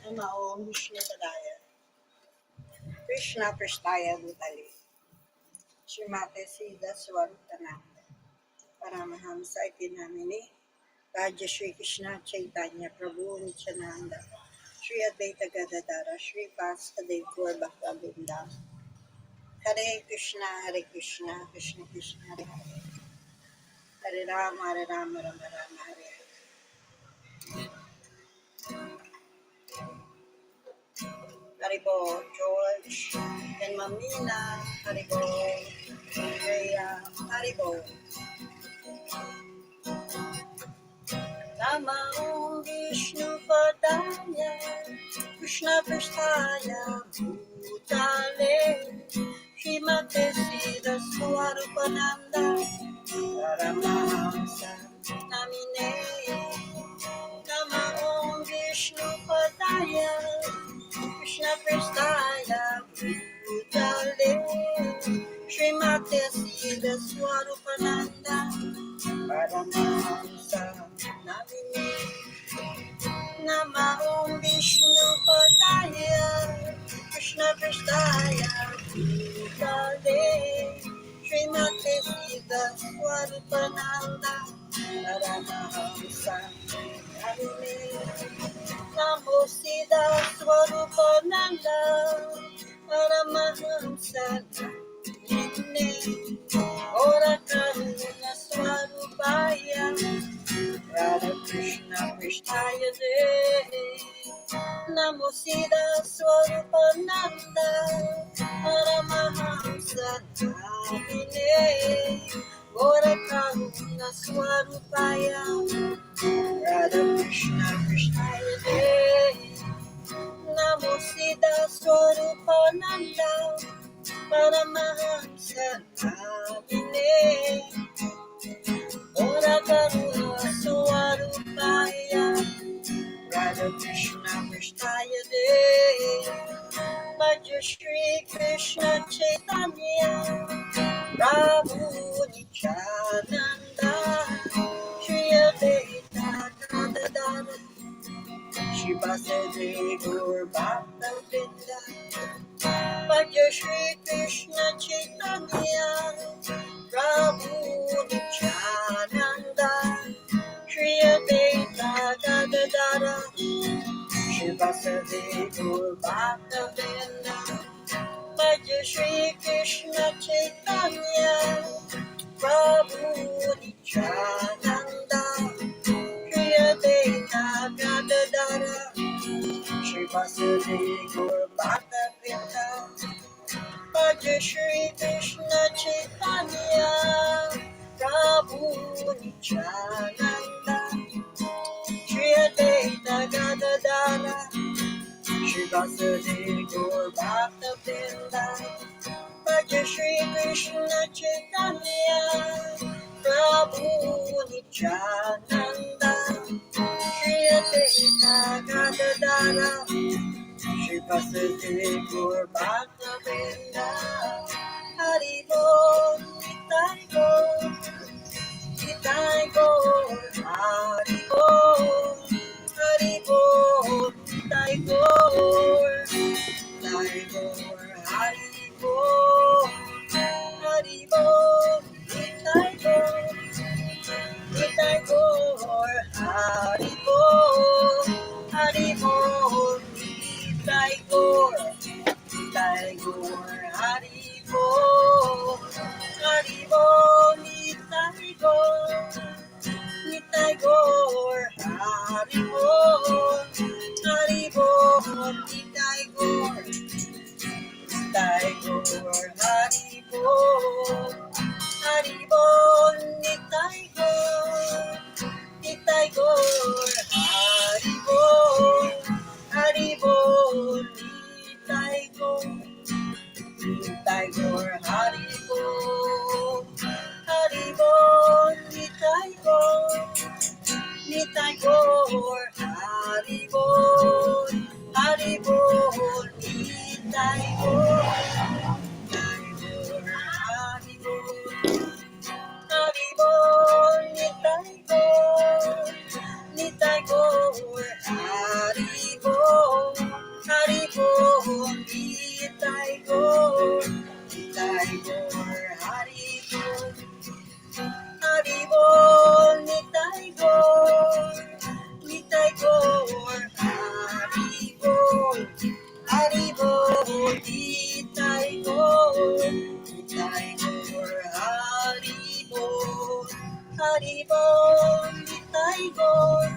Nama Om Vishnu Padaya Krishna Prasthaya Bhutale Srimad Sida Swarupananda Paramahamsa Itinamini Raja Shri Krishna Chaitanya Prabhu Nityananda Shri Advaita Gadadara Shri Vasadev Gaur Bhakta Hare Krishna Krishna Krishna Hare Hare Hare Rama Rama Rama Hare Hare Haribo George and Mamina Haribo Andrea Haribo Nama Om Vishnu Padaya Krishna Prasthaya Bhutale Srimate Sida Swarupananda Paramahamsa Namine Nama Om Vishnu Padaya Krishna Prasthaya Bhutale Srimate Sida Swarupananda Paramahamsa Namine Nama Om Vishnu Padaya Krishna Prasthaya Bhutale Srimate Sida Swarupananda Paramahamsa Namine Namo Sida Swarupananda Paramahamsa Namine Ora Karuna Swarupaya Radha Krishna Krishnaya De Namo Sida Swarupananda Paramahamsa Namine Ora Karuna Swarupaya Radha Krishna Krishnaya De Namo Sida Swarupananda Paramahamsa Namine Ora Karuna Swarupaya Radha Krishna Krishnaya De Bhaja Shri Krishna Chaitanya Prabhu Nityananda Shri Advaita Gadadara Shri Vasudeva Gaur Bhakta Vrinda Bhaja Shri Krishna Chaitanya Prabhu Nityananda Shri Advaita Gadadara Shri Vasudeva Gaur Bhakta Vrinda Bhaja Shri Krishna Chaitanya Prabhu Nityananda Shri Advaita Gadadara Shri Vasudeva Gaur Bhakta Vrinda Bhaja Shri Krishna Chaitanya Prabhu Nityananda Shri Advaita Gadadara Shri Vasudeva Gaur Bhakta Vrinda Bhaja Shri Krishna Chaitanya Prabhu Nityananda Shri Advaita Gadadara Shri Vasudeva Gaur Bhakta Vrinda Hari Bol, Nitai Gaur, Nitai Gaur, Hari Bol, Hari Bol, Nitai Gaur, Nitai Gaur, Hari Bol, Hari Bol, Nitai Gaur, Nitai Gaur, Hari Bol, Hari Bol, Nitai Gaur, Nitai Gaur, Hari Bol, Haribol, Nitaigor,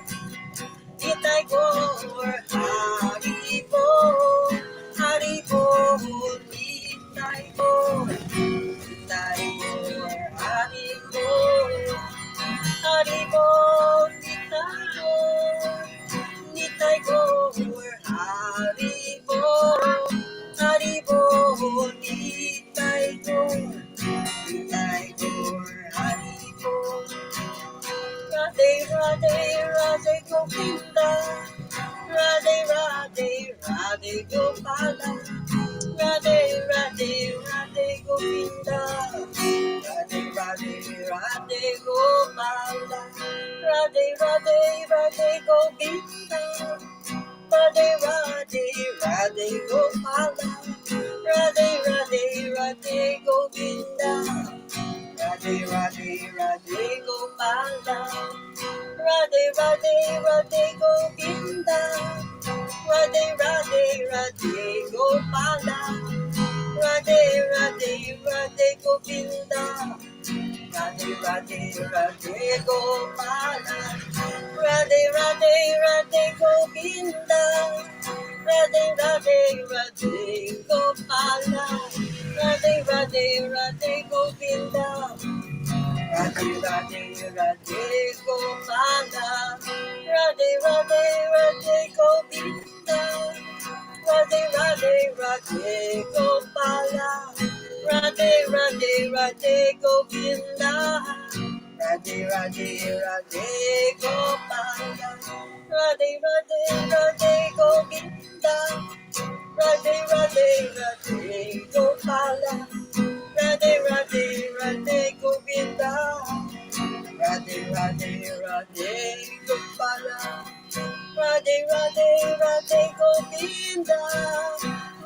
Nitaigor, Haribol, Haribol, Nitaigor, Nitaigor, Haribol, Haribol, Nitaigor, Nitaigor, Haribol, Haribol, Nitaigor, Nitaigor, Haribol. Radhe, Radhe, Radhe Govinda, Radhe, Radhe, Radhe Gopala, Radhe, Radhe, Radhe Govinda, Radhe, Radhe, Radhe Gopala, Radhe, Radhe, Radhe Govinda, Radhe, Radhe, Radhe Gopala, Radhe, Radhe, Radhe Govinda, Radhe, Radhe, Radhe Gopala, Radhe, Radhe, Radhe Govinda, Radhe, Radhe, Radhe Gopala, Radhe, Radhe, Radhe Govinda, Radhe, Radhe, Radhe Gopala, Radhe, Radhe, Radhe Govinda, Radhe, Radhe, Radhe Gopala, Radhe, Radhe, Radhe Govinda, Radhe, Radhe, Radhe Gopala, Radhe, Radhe, Radhe Govinda, Radhe, Radhe, Radhe Gopala, Radhe, Radhe, Radhe Govinda, Radhe, Radhe, Radhe Gopala, Radhe, Radhe, Radhe Govinda, Radhe, Radhe, Radhe Gopala, Radhe, Radhe, Radhe Govinda, Radhe, Radhe, Radhe Gopala, Radhe, Radhe, Radhe Govinda,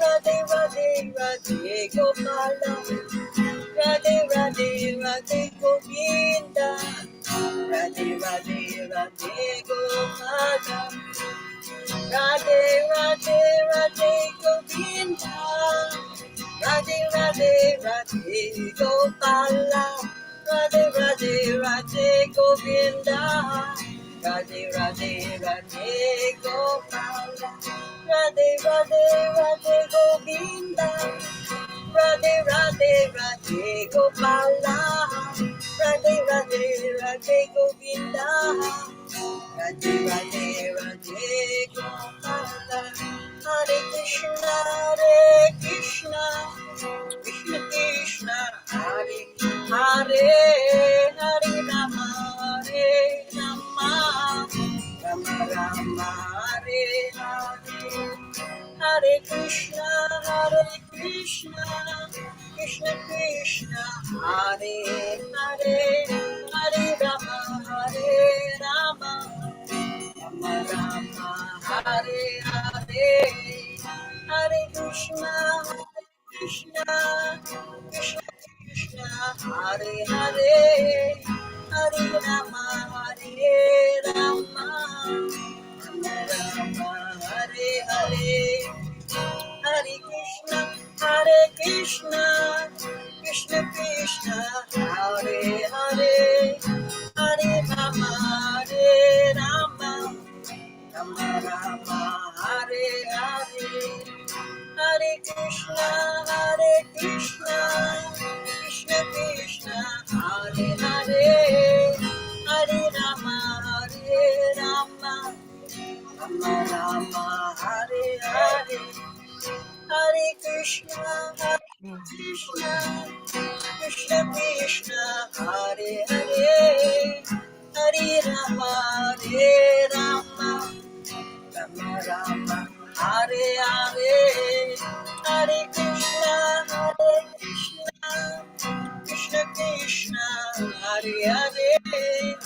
Radhe, Radhe, Radhe Gopala, Radhe, Radhe, Radhe Govinda, Radhe, Radhe, Radhe Gopala, Radhe, Radhe, Radhe Govinda, Radhe, Radhe, Radhe Gopala, Radhe, Radhe, Radhe Govinda, Radhe, Radhe, Radhe Gopala, Radhe, Radhe, Radhe Govinda, Radhe, Radhe, Radhe Gopala, Radhe, Radhe, Radhe Govinda, Radhe, Radhe, Radhe Gopala, Hare Krishna, Krishna Krishna, Hare Hare, Hare Rama, Hare Rama, Rama Rama, Hare Hare, Hare Krishna, Krishna Krishna, Hare Hare, Hare Rama, Hare Rama, Rama Rama, Hare Hare, Hare Krishna, Krishna Krishna, Hare Hare, Hare Rama, Hare Rama, Rama Rama, Hare Hare, Hare Krishna, Krishna Krishna, Hare Hare, Hare Rama, Hare Rama, Rama Rama, Hare Hare, Hare Krishna, Krishna Krishna, Hare Hare, Hare Rama, Hare Rama, Rama Rama, Hare Hare, Hare Krishna, Krishna Krishna, Hare Hare, Hare Rama, Hare Rama, Rama Rama, Hare Hare, Hare Krishna, Krishna Krishna, Hare Hare,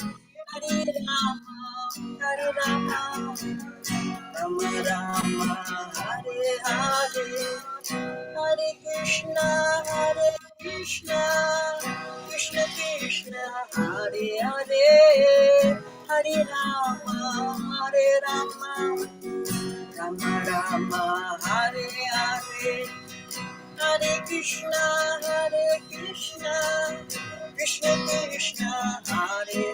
Hare Rama, Rama Rama, Hare Hare, Hare Krishna, Krishna Krishna, Hare Hare, Hare Rama, Rama Rama, Hare Hare, Hare Krishna, Krishna Krishna, Hare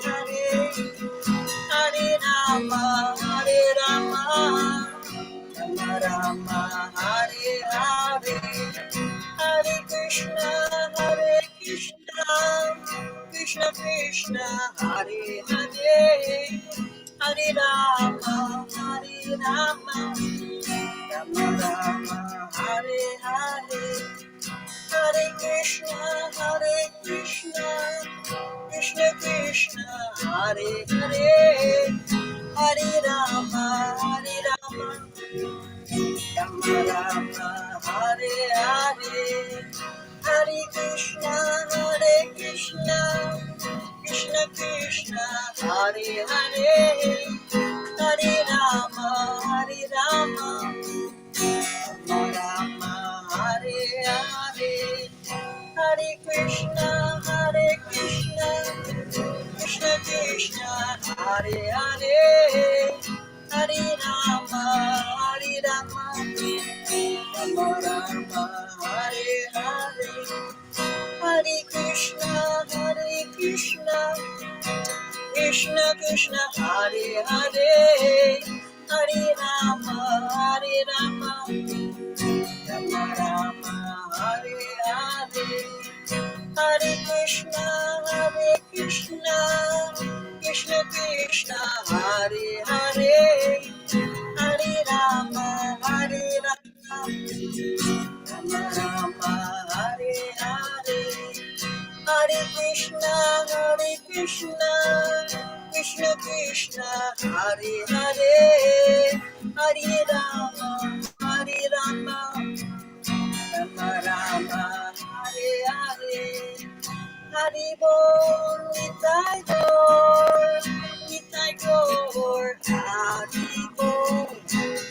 Hare Hare, Hare Rama, Hare Rama, Rama Rama, Hare Hare, Hare Krishna, Krishna Krishna, Hare Hare, Hare Rama, Rama Rama, Hare Hare, Hare Krishna, Krishna Krishna, Hare Hare, Hare Rama, Rama Rama, Hare Hare, Hare Krishna, Krishna Krishna, Hare Hare, Hare Rama, Rama Rama, Hare Hare, Hare Krishna, Krishna Krishna, Hare Hare, Hare Rama, Rama Rama, Hare Hare, Hare Krishna, Krishna Krishna, Hare Hare, Hare Rama, Rama Rama, Hare Hare, Hare Krishna, Krishna Krishna, Hare Hare, Hare Rama, Rama Rama, Hare Hare, Hare Bol, Nitai Gaur, Hare Bol,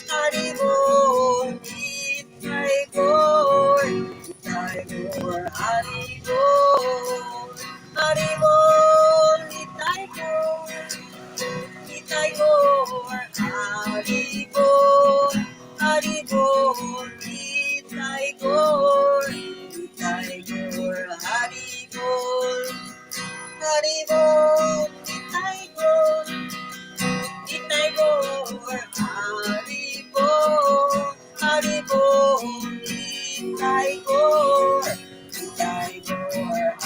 Hare Bol, Nitai Gaur, Hare Bol, Hare Bol, Nitai Gaur, Hare Bol, Hare Bol, Nitai Gaur, Hare Bol, Hare Bol, Nitai Gaur, Hare Bol, Nitai Gaur,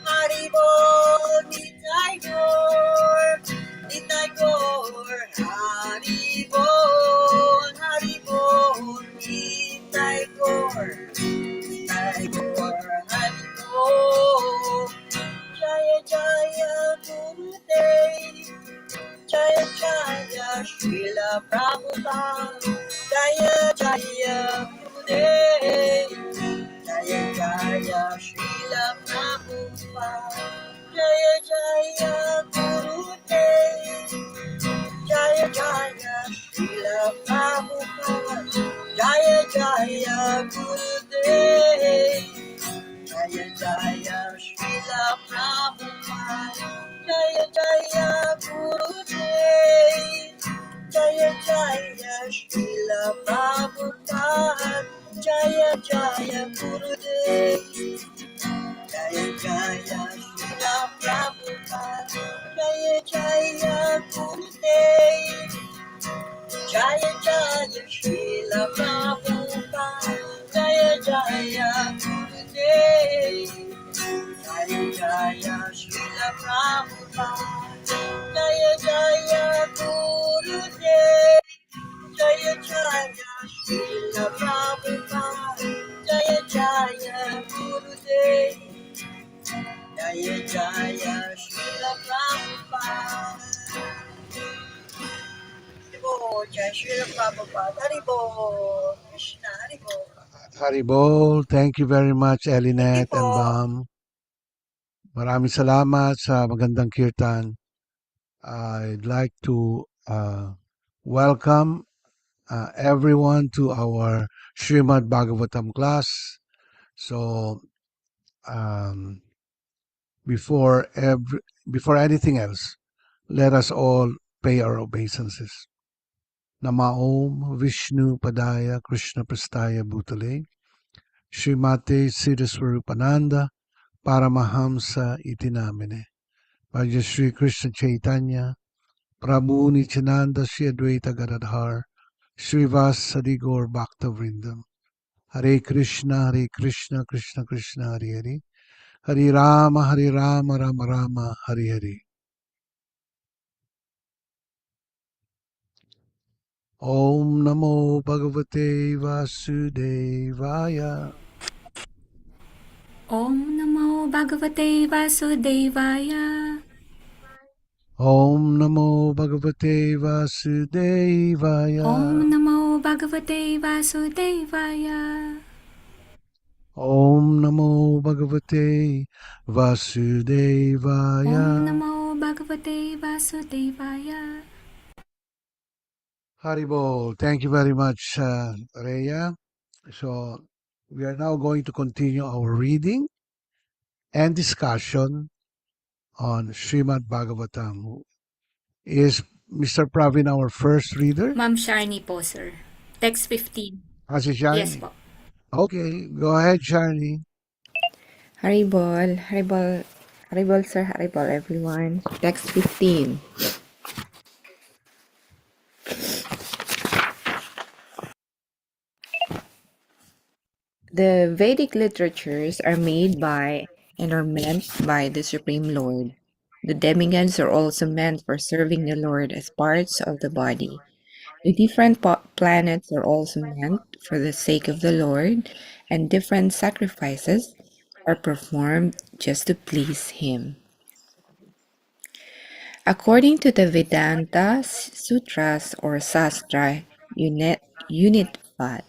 Hare Bol, Nitai Gaur, Hare Bol, Nitai Gaur, Hare Bol, Jaya Jaya Gurudev, Jaya Jaya Srila Prabhupada, Jaya Jaya Gurudev, Jaya Jaya Srila Prabhupada, Jaya Jaya Gurudev, Jaya Jaya Srila Prabhupada, Jaya Jaya Gurudev, Jaya Jaya Srila Prabhupada, Jaya Jaya Gurudev, Jaya Jaya Srila Prabhupada, Jaya Jaya Gurudev, Jaya Jaya Srila Prabhupada, Jaya Jaya Gurudev, Jaya Jaya Srila Prabhupada, Jaya Jaya Gurudev, Jaya Jaya Srila Prabhupada, Jaya Jaya Gurudev, Jaya Jaya Srila Prabhupada, Jaya Jaya Gurudev, Jaya Jaya Srila Prabhupada. Haribol, Jai Srila Prabhupada, Haribol, Krishna, Haribol, Haribol, thank you very much, Elinet and Haribol. Bam. Maraming salamat sa magandang kirtan. I'd like to welcome everyone to our Srimad Bhagavatam class. So, um, before anything else, let us all pay our obeisances. Namaom Vishnu Padaya Krishna Prastaya Bhutale Srimate Siddhaswarupananda Paramahamsa Itinamine Bhaja Sri Krishna Chaitanya Prabhu Nityananda Sri Advaita Gadadhar Srivas Gaur Bhakta Vrindam Hare Krishna Krishna Krishna Hare Hare Hari Rama, Rama Rama, Hari Hari. Om Namo Bhagavate Vasudevaya. ॐ नमो भगवते वासुदेवाय Om Namo Bhagavate ॐ Vasudevaya. नमो भगवते वासुदेवाय Om Namo Bhagavate ॐ Vasudevaya. नमो भगवते वासुदेवाय Haribol. Thank you very much, Rhea. So we are now going to continue our reading and discussion on Srimad Bhagavatam. Is Mr. Pravin our first reader? Ma'am Sharni po, sir. Text 15. As is Yes Shiny. po. Okay, go ahead, Shiny. Haribol, Haribol, Haribol sir, Haribol everyone. Text 15. The Vedic literatures are made by and are meant by the Supreme Lord. The demigods are also meant for serving the Lord as parts of the body. The different planets are also meant for the sake of the Lord, and different sacrifices are performed just to please Him. According to the Vedanta Sutras or Sastra Unit 5,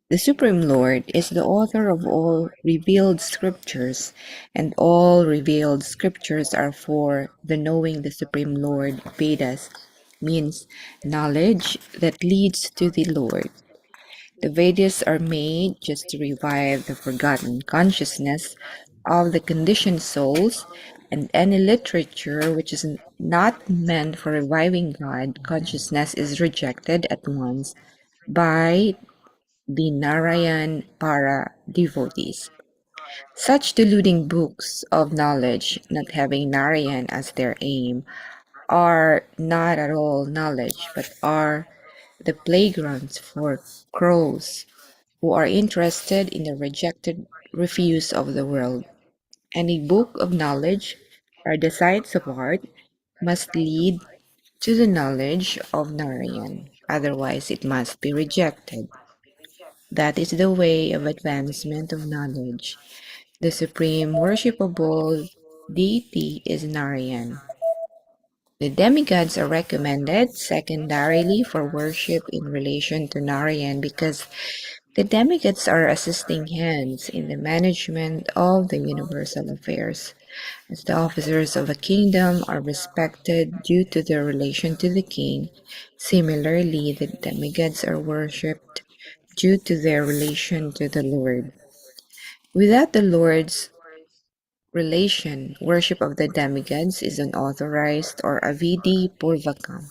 the Supreme Lord is the author of all revealed scriptures, and all revealed scriptures are for the knowing the Supreme Lord. Vedas means knowledge that leads to the Lord. The Vedas are made just to revive the forgotten consciousness of the conditioned souls, and any literature which is not meant for reviving God consciousness is rejected at once by the Narayan para devotees. Such deluding books of knowledge, not having Narayan as their aim, are not at all knowledge, but are the playgrounds for crows who are interested in the rejected refuse of the world. Any book of knowledge, or the science of art, must lead to the knowledge of Narayan, otherwise it must be rejected. That is the way of advancement of knowledge. The supreme worshipable deity is Narayan. The demigods are recommended secondarily for worship in relation to Narayan because the demigods are assisting hands in the management of the universal affairs. As the officers of a kingdom are respected due to their relation to the king, similarly the demigods are worshipped due to their relation to the Lord. Without the Lord's relation, worship of the demigods is unauthorized or avidi purvakam,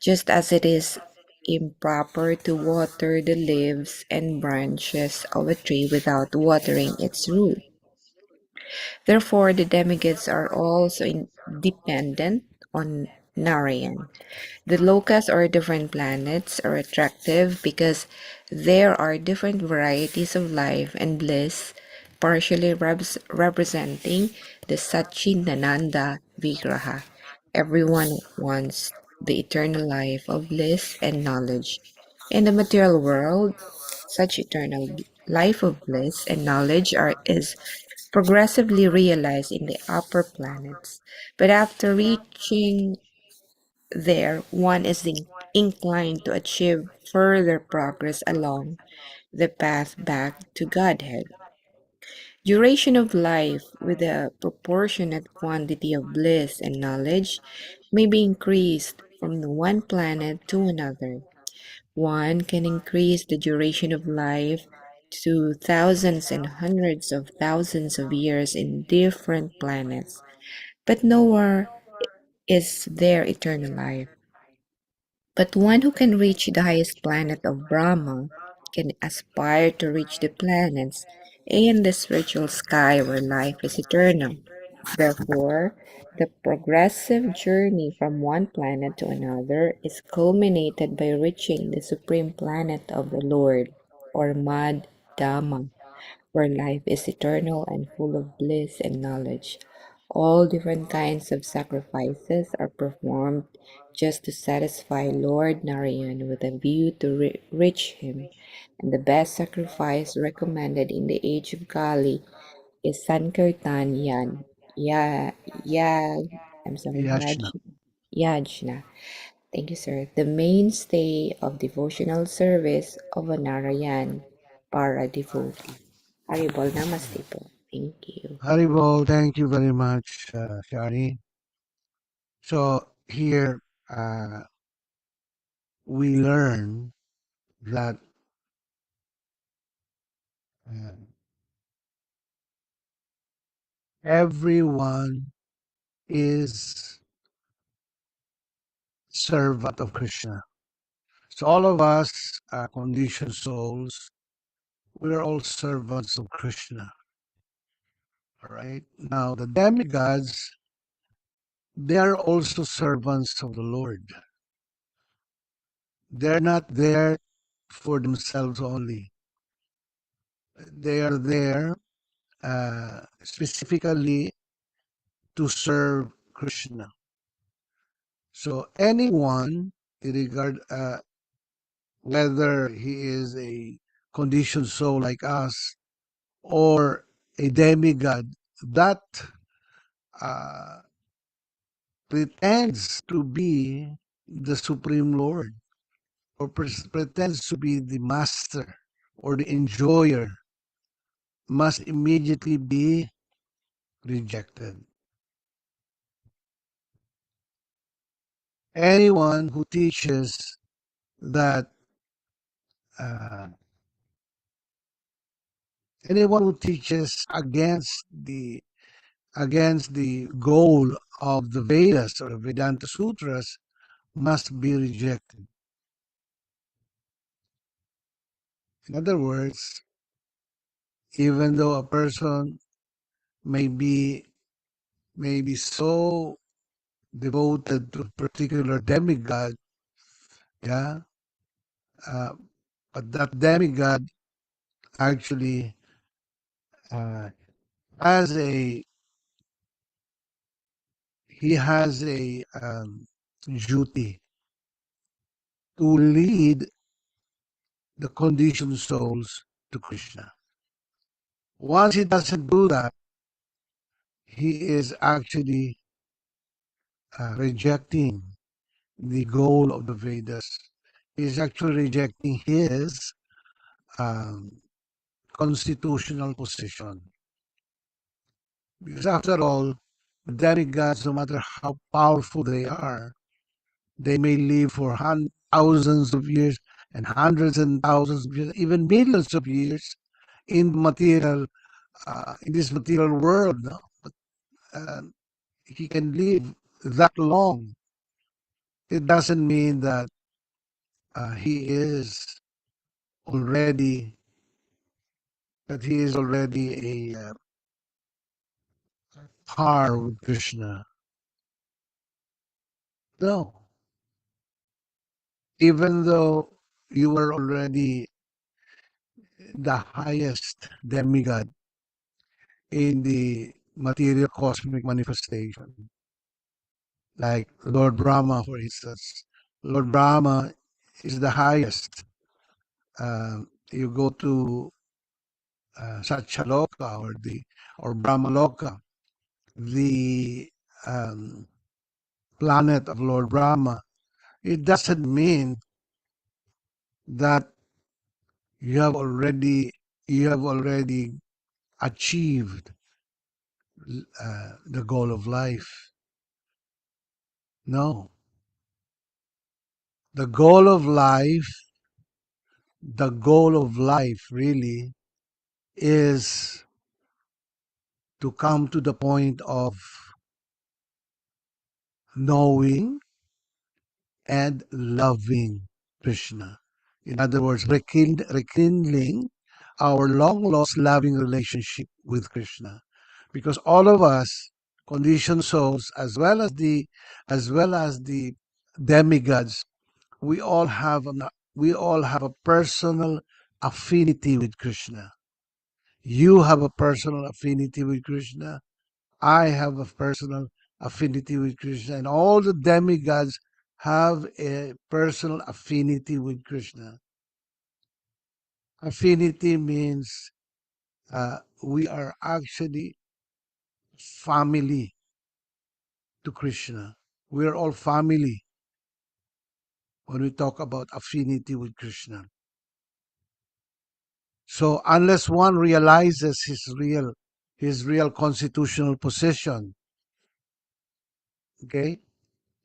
just as it is improper to water the leaves and branches of a tree without watering its root. Therefore, the demigods are also dependent on Narayan. The lokas or different planets are attractive because there are different varieties of life and bliss, partially representing the Satchidananda Vigraha. Everyone wants the eternal life of bliss and knowledge. In the material world, such eternal life of bliss and knowledge is progressively realized in the upper planets. But after reaching there, one is inclined to achieve further progress along the path back to Godhead. Duration of life with a proportionate quantity of bliss and knowledge may be increased from the one planet to another. One can increase the duration of life to thousands and hundreds of thousands of years in different planets, but nowhere is there eternal life. But one who can reach the highest planet of Brahma can aspire to reach the planets in the spiritual sky where life is eternal. Therefore, the progressive journey from one planet to another is culminated by reaching the supreme planet of the Lord, or Mad Dhamma. where life is eternal and full of bliss and knowledge. All different kinds of sacrifices are performed just to satisfy Lord Narayan with a view to reach him, and the best sacrifice recommended in the age of Kali is Sankirtan Ya, I'm sorry, Yachna. Yajna. Thank you, sir. The mainstay of devotional service of a Narayan para devotee. Haribol Namaste po. Thank you. Haribo, thank you very much, Shani. So here we learn that uh, everyone is servant of Krishna. So all of us are conditioned souls. We are all servants of Krishna. All right. Now the demigods, they are also servants of the Lord. They're not there for themselves only. They are there specifically to serve Krishna. So anyone, whether he is a conditioned soul like us or a demigod that uh, pretends to be the Supreme Lord or pretends to be the master or the enjoyer must immediately be rejected. Anyone who teaches that uh, anyone who teaches against the goal of the Vedas or Vedanta Sutras must be rejected. In other words, even though a person may be so devoted to a particular demigod, yeah, uh, but that demigod actually uh, has a he has a duty to lead the conditioned souls to Krishna. Once he doesn't do that, he is actually rejecting the goal of the Vedas. He is actually rejecting his um, constitutional position. Because after all, the demigods, no matter how powerful they may live for thousands of years and hundreds and thousands of years, even millions of years in this material world. No? But he can live that long. It doesn't mean that he is already a par with Krishna. No, even though you are already the highest demigod in the material cosmic manifestation, like Lord Brahma, for instance. Lord Brahma is the highest. You go to Satyaloka or Brahmaloka, the planet of Lord Brahma. It doesn't mean that you have already achieved the goal of life. No, the goal of life, really is to come to the point of knowing and loving Krishna. In other words, rekindling our long lost loving relationship with Krishna. Because all of us, conditioned souls, as well as the demigods, we all have a personal affinity with Krishna. You have a personal affinity with Krishna. I have a personal affinity with Krishna. And all the demigods have a personal affinity with Krishna. Affinity means we are actually family to Krishna. We are all family when we talk about affinity with Krishna. So unless one realizes his real constitutional position, okay,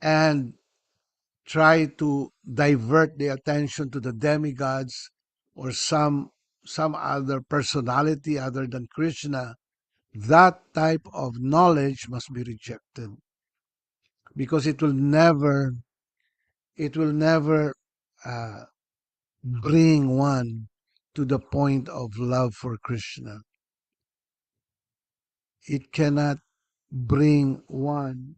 and try to divert the attention to the demigods or some other personality other than Krishna, that type of knowledge must be rejected because it will never uh, bring one to the point of love for Krishna. It cannot bring one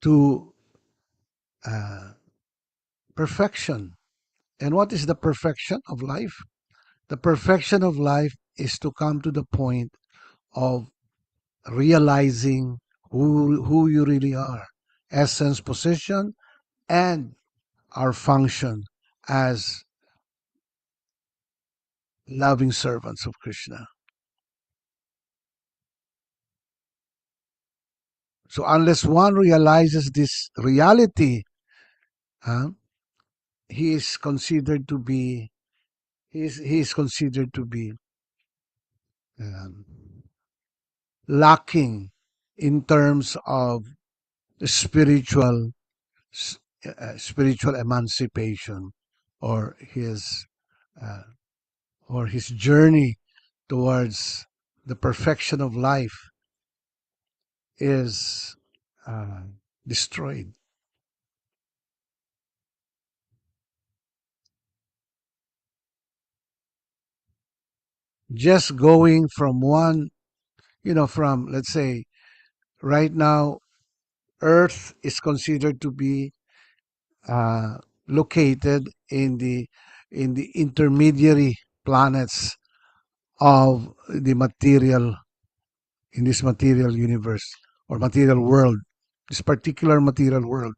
to uh, perfection. And what is the perfection of life? The perfection of life is to come to the point of realizing who you really are, essence, position, and our function as loving servants of Krishna. So unless one realizes this reality, huh, he is considered to be he is considered to be um, lacking in terms of spiritual spiritual emancipation or uh, his journey towards the perfection of life is uh, destroyed. Just going from one, from, let's say, right now, Earth is considered to be uh, located in the intermediary planets of the material in this material universe or material world, this particular material world.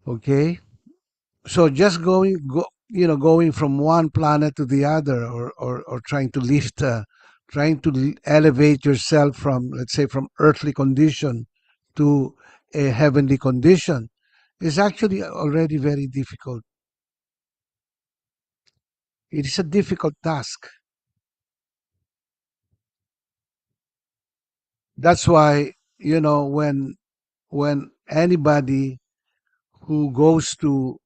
Okay, so just going from one planet to the other, or trying to elevate yourself from, let's say, from earthly condition to a heavenly condition is actually already very difficult. It is a difficult task. That's why, when anybody who goes to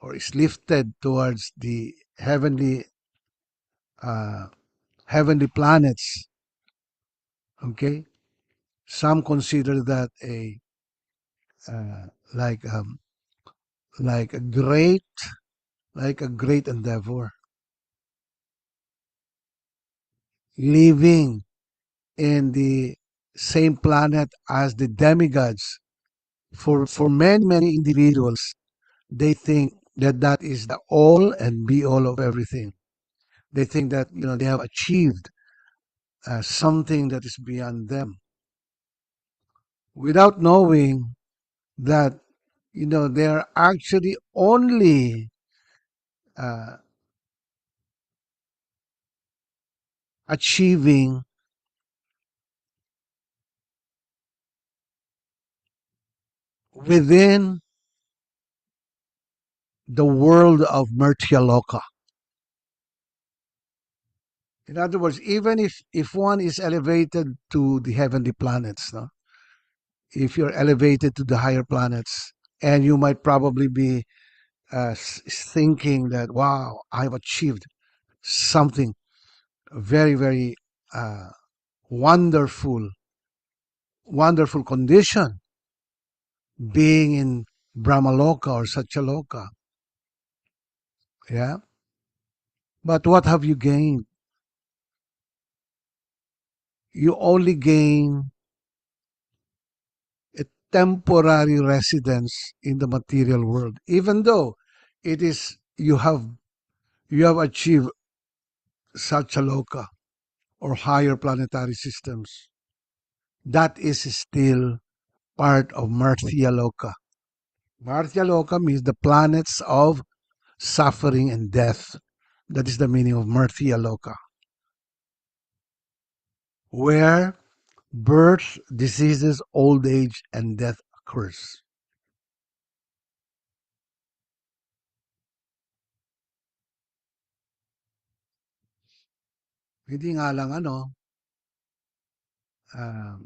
or is lifted towards the uh, heavenly planets, okay, some consider that a uh, like like a great like a great endeavor, living in the same planet as the demigods. For many individuals, they think that that is the all and be all of everything. They think that they have achieved something that is beyond them, without knowing that they are actually only uh, achieving within the world of Mertyaloka. In other words, even if one is elevated to the heavenly planets, no, if you're elevated to the higher planets, and you might probably be thinking that, wow, I've achieved something very, very uh, wonderful, wonderful condition, being in Brahmaloka or Satyaloka. Yeah. But what have you gained? You only gain a temporary residence in the material world, even though it is you have achieved Satyaloka or higher planetary systems, that is still part of Martyaloka. Martyaloka means the planets of suffering and death. That is the meaning of Martyaloka, where birth, diseases, old age, and death occurs. Hindi nga lang uh,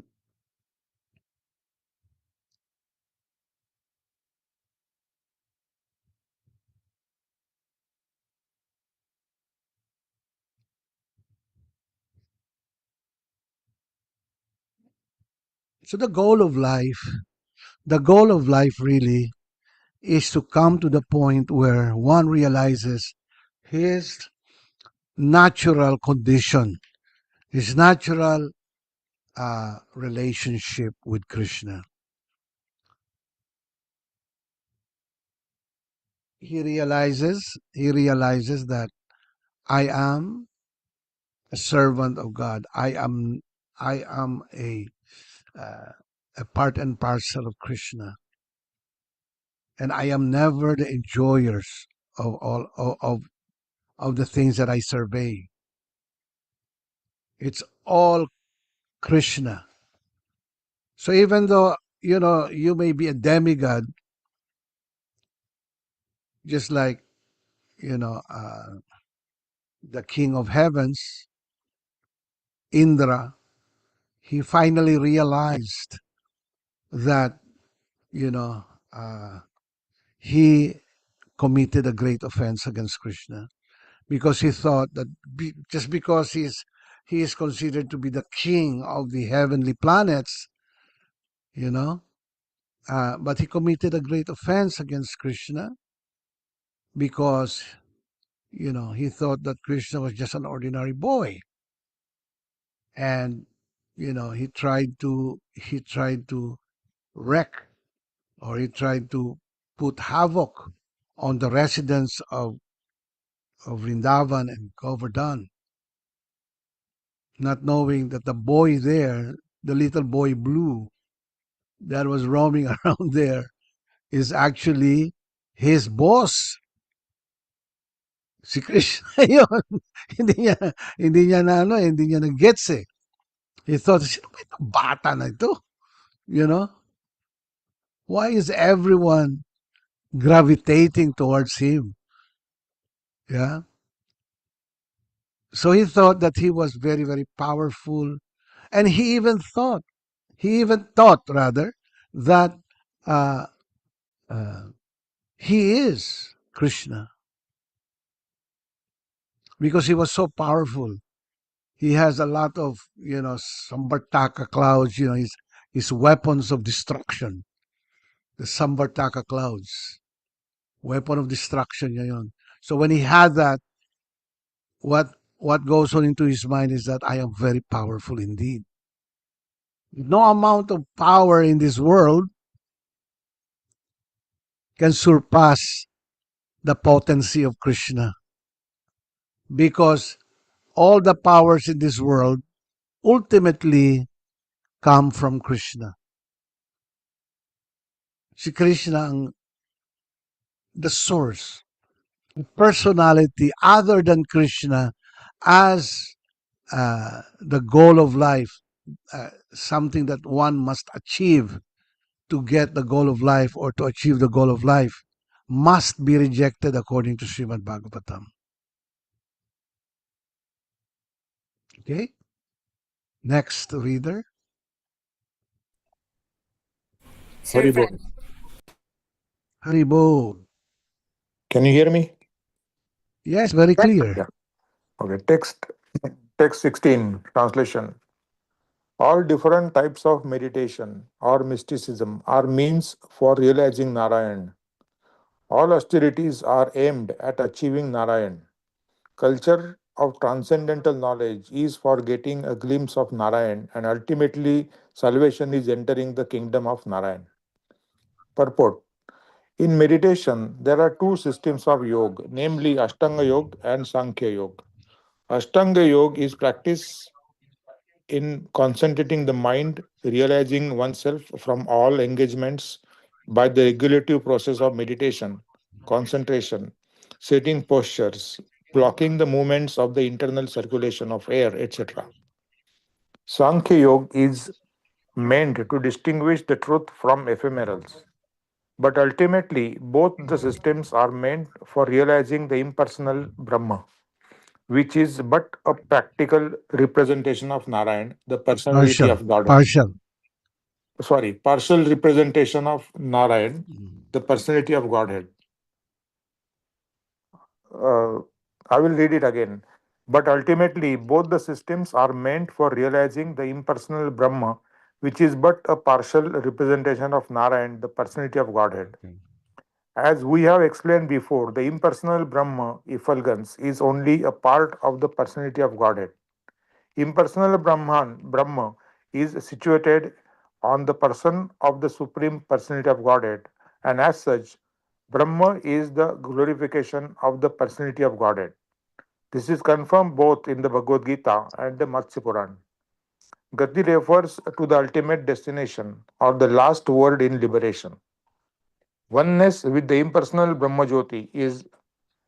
so the goal of life really is to come to the point where one realizes his natural condition, his natural relationship with Krishna. He realizes that I am a servant of God. I am uh, a part and parcel of Krishna, and I am never the enjoyers of all of the things that I survey. It's all Krishna. So even though you may be a demigod, just like you know uh, the king of heavens, Indra, he finally realized that you know uh, he committed a great offense against Krishna, because he thought that just because he is considered to be the king of the heavenly planets, you know, but he committed a great offense against Krishna because he thought that Krishna was just an ordinary boy, and he tried to wreck, or he tried to put havoc on the residents of Vrindavan and Govardhan, not knowing that the boy there, the little boy Blue that was roaming around there, is actually his boss. Si Krishna yun. hindi niya, hindi niya na-gets eh. He thought, sino ba itong bata na ito? You know? Why is everyone gravitating towards him? Yeah. So he thought that he was very, very powerful. And he even thought rather, that uh, uh, he is Krishna, because he was so powerful. He has a lot of, Samvartaka clouds, his weapons of destruction, the Samvartaka clouds, weapon of destruction. Yun. So when he had that, what goes on into his mind is that I am very powerful indeed. No amount of power in this world can surpass the potency of Krishna, because all the powers in this world ultimately come from Krishna. Si Krishna ang the source, personality other than Krishna as the goal of life, something that one must achieve to get the goal of life, or to achieve the goal of life, must be rejected according to Srimad Bhagavatam. Okay? Next reader. Sir Haribo. Frank. Haribo. Can you hear me? Yes, very clear. Yeah. Okay. Text 16 translation. All different types of meditation or mysticism are means for realizing Narayan. All austerities are aimed at achieving Narayan. Culture of transcendental knowledge is for getting a glimpse of Narayan, and ultimately salvation is entering the kingdom of Narayan. Purport. In meditation, there are two systems of yoga, namely Ashtanga Yoga and Sankhya Yoga. Ashtanga Yoga is practice in concentrating the mind, realizing oneself from all engagements by the regulative process of meditation, concentration, sitting postures, blocking the movements of the internal circulation of air, etc. Sankhya Yoga is meant to distinguish the truth from ephemerals. But ultimately, both the systems are meant for realizing the impersonal Brahma, which is but a practical representation of Narayan, the personality Partial. of Godhead. Partial. Sorry, partial representation of Narayan, Mm. the personality of Godhead. Uh, I will read it again. But ultimately, both the systems are meant for realizing the impersonal Brahma, which is but a partial representation of Narayan, the personality of Godhead. Okay. As we have explained before, the impersonal Brahma, effulgence, is only a part of the personality of Godhead. Impersonal Brahma is situated on the person of the Supreme Personality of Godhead, and as such, Brahma is the glorification of the personality of Godhead. This is confirmed both in the Bhagavad Gita and the Matsya Puran. Gati refers to the ultimate destination or the last word in liberation. Oneness with the impersonal Brahma Jyoti is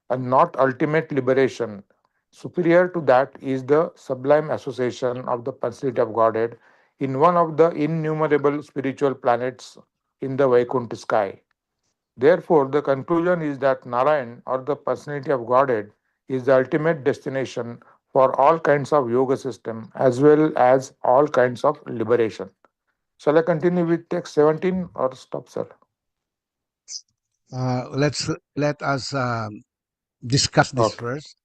and not ultimate liberation. Superior to that is the sublime association of the personality of Godhead in one of the innumerable spiritual planets in the Vaikuntha sky. Therefore, the conclusion is that Narayan or the personality of Godhead is the ultimate destination for all kinds of yoga system as well as all kinds of liberation. Shall I continue with text 17 or stop, sir? Let us discuss this Okay. first,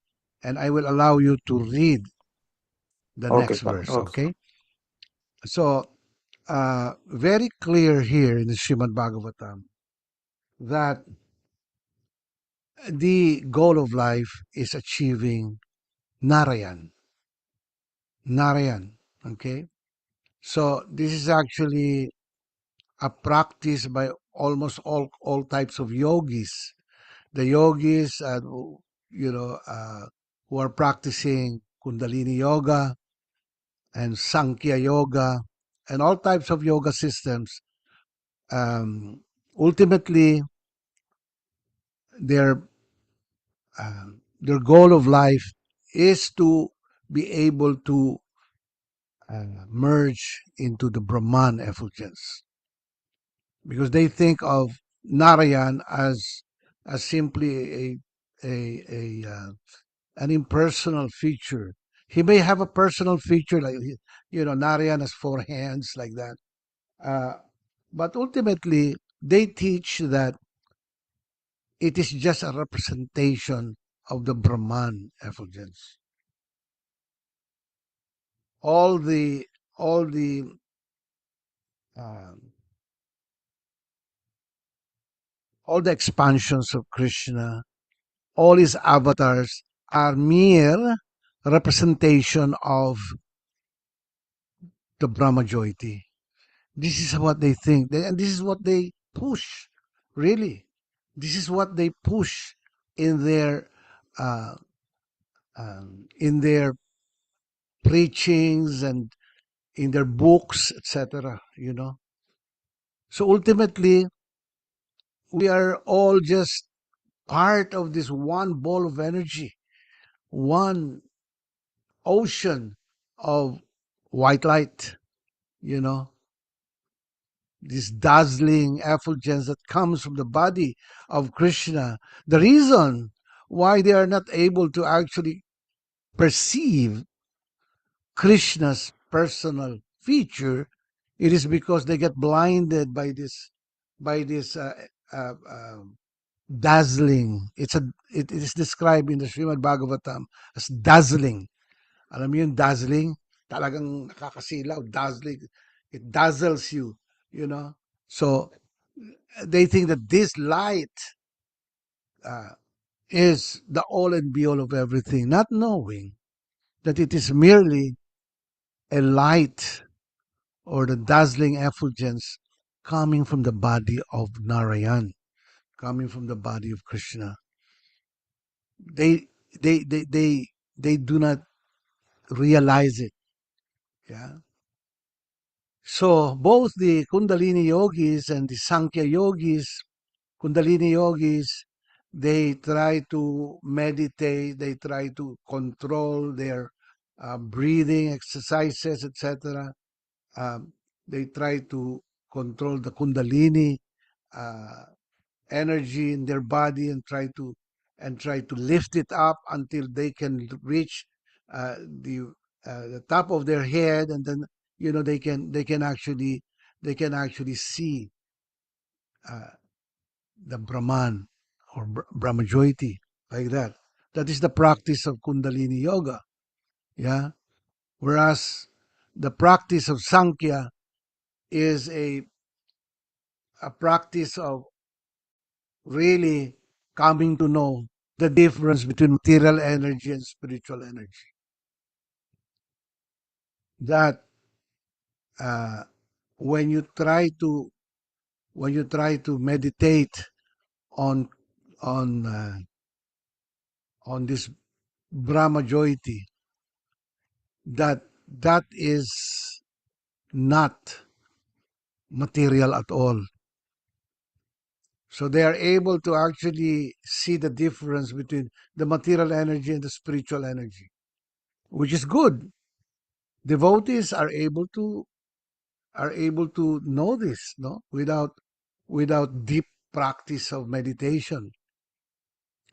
and I will allow you to read the Okay, next sir. verse. Okay, sir. Okay. So, very clear here in the Srimad Bhagavatam that the goal of life is achieving Narayan. Narayan. Okay. So this is actually a practice by almost all types of yogis. The yogis, who are practicing Kundalini yoga and Sankhya yoga and all types of yoga systems. Ultimately, their their goal of life is to be able to merge into the Brahman effulgence, because they think of Narayan as simply an impersonal feature. He may have a personal feature like Narayan has four hands like that, but ultimately they teach that it is just a representation of the Brahman effulgence. All the all the um, all the expansions of Krishna, all his avatars are mere representation of the Brahma Jyoti. This is what they think, and this is what they push. Really, this is what they push in their uh, in their preachings and in their books, etc. So ultimately, we are all just part of this one ball of energy, one ocean of white light, you know, this dazzling effulgence that comes from the body of Krishna. The reason why they are not able to actually perceive Krishna's personal feature, it is because they get blinded by this dazzling. It is described in the Srimad Bhagavatam as dazzling. Alam mo yung dazzling? Talagang nakakasilaw, dazzling. It dazzles you, you know. So they think that this light uh, is the all and be all of everything, not knowing that it is merely a light or the dazzling effulgence coming from the body of Narayan, coming from the body of Krishna. They they they do not realize it. Yeah. So both the Kundalini yogis and the Sankhya yogis, Kundalini yogis, they try to meditate, they try to control their breathing exercises, etc. They try to control the Kundalini uh, energy in their body and try to lift it up until they can reach uh, the the top of their head, and then they can actually see uh, the Brahman or Brahmajyoti, like that. That is the practice of Kundalini yoga. Yeah. Whereas the practice of Sankhya is a practice of really coming to know the difference between material energy and spiritual energy. That uh, when you try to meditate on on uh, on this Brahma Jyoti, that is not material at all. So they are able to actually see the difference between the material energy and the spiritual energy, which is good. Devotees are able to know this, no, without deep practice of meditation.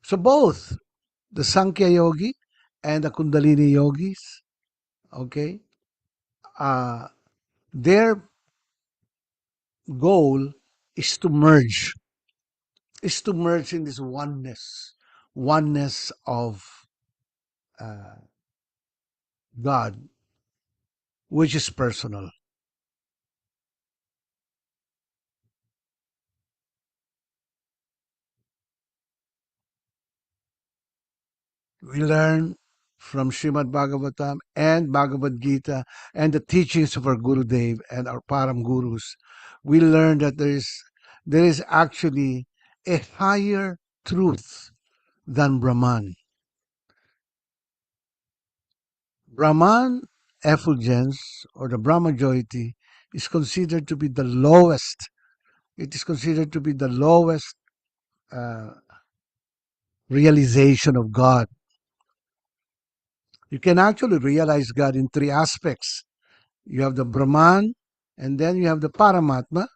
So both the Sankhya yogi and the Kundalini yogis, okay, their goal is to merge, in this oneness of uh, God, which is personal. We learn from Srimad Bhagavatam and Bhagavad Gita and the teachings of our Gurudev and our Param Gurus. We learn that there is actually a higher truth than Brahman. Brahman effulgence, or the Brahma Jyoti, is considered to be the lowest. It is considered to be the lowest uh, realization of God. You can actually realize God in three aspects. You have the Brahman, and then you have the Paramatma.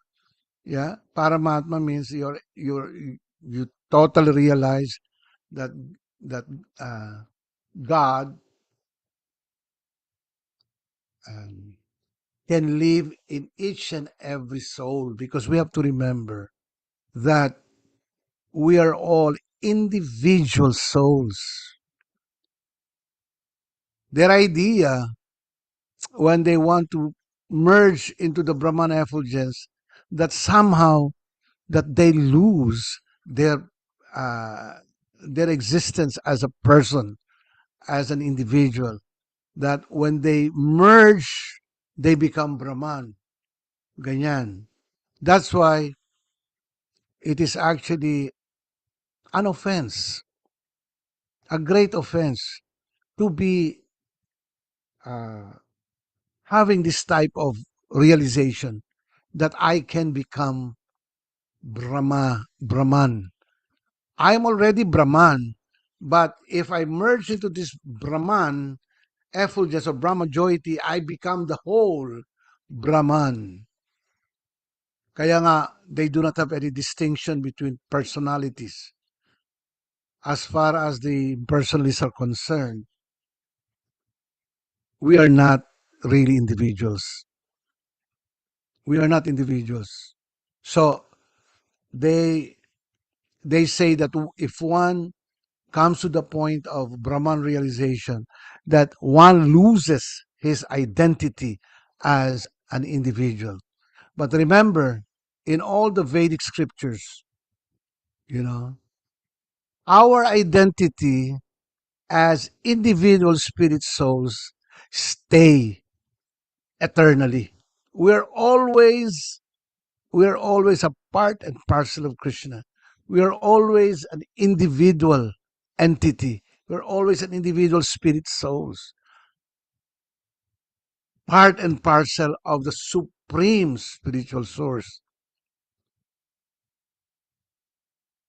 Yeah, Paramatma means you totally realize that that God um, can live in each and every soul, because we have to remember that we are all individual souls. Their idea, when they want to merge into the Brahman effulgence, that somehow that they lose uh, their existence as a person, as an individual. That when they merge, they become Brahman. Ganyan. That's why it is actually an offense, a great offense, to be uh, having this type of realization that I can become Brahman. I'm already Brahman, but if I merge into this Brahman effulgence of Brahma Jyoti, I become the whole Brahman. Kaya nga, they do not have any distinction between personalities. As far as the personalists are concerned, we are not really individuals. We are not individuals. So they say that if one comes to the point of Brahman realization, that one loses his identity as an individual. But remember, in all the Vedic scriptures, you know, our identity as individual spirit souls stay eternally. We're always we're always a part and parcel of Krishna. We are always an individual entity We're always an individual spirit souls, part and parcel of the supreme spiritual source.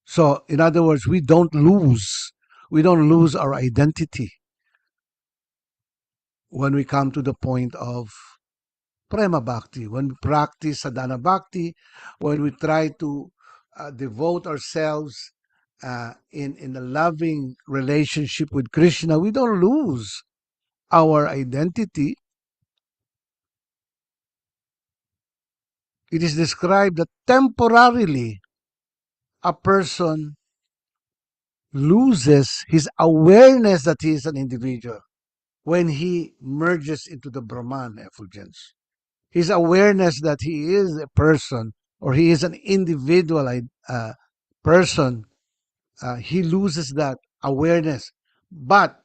So, in other words, we don't lose our identity when we come to the point of prema bhakti, when we practice sadhana bhakti, when we try to devote ourselves in a loving relationship with Krishna, we don't lose our identity. It is described that temporarily a person loses his awareness that he is an individual when he merges into the Brahman effulgence. His awareness that he is a person or he is an individual person, he loses that awareness. But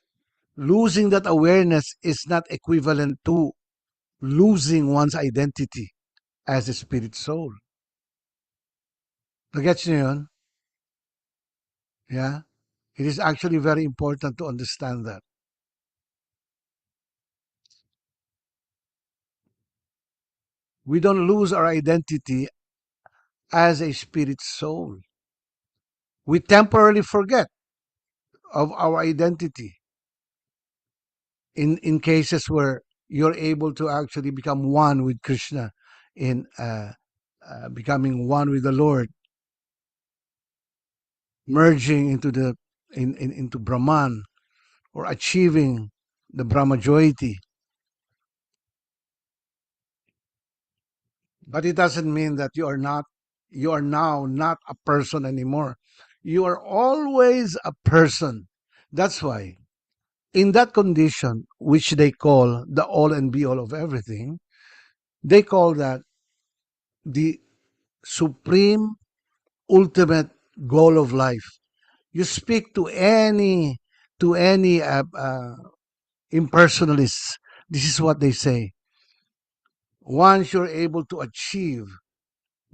losing that awareness is not equivalent to losing one's identity as a spirit soul. Nagets niyo yun? Yeah? It is actually very important to understand that. We don't lose our identity as a spirit soul. We temporarily forget of our identity in cases where you're able to actually become one with Krishna, in becoming one with the Lord, merging into into Brahman, or achieving the Brahmajoyity. But it doesn't mean that you are now not a person anymore. You are always a person. That's why in that condition, which they call the all and be all of everything, they call that the supreme ultimate goal of life. You speak to any impersonalists, this is what they say. Once you're able to achieve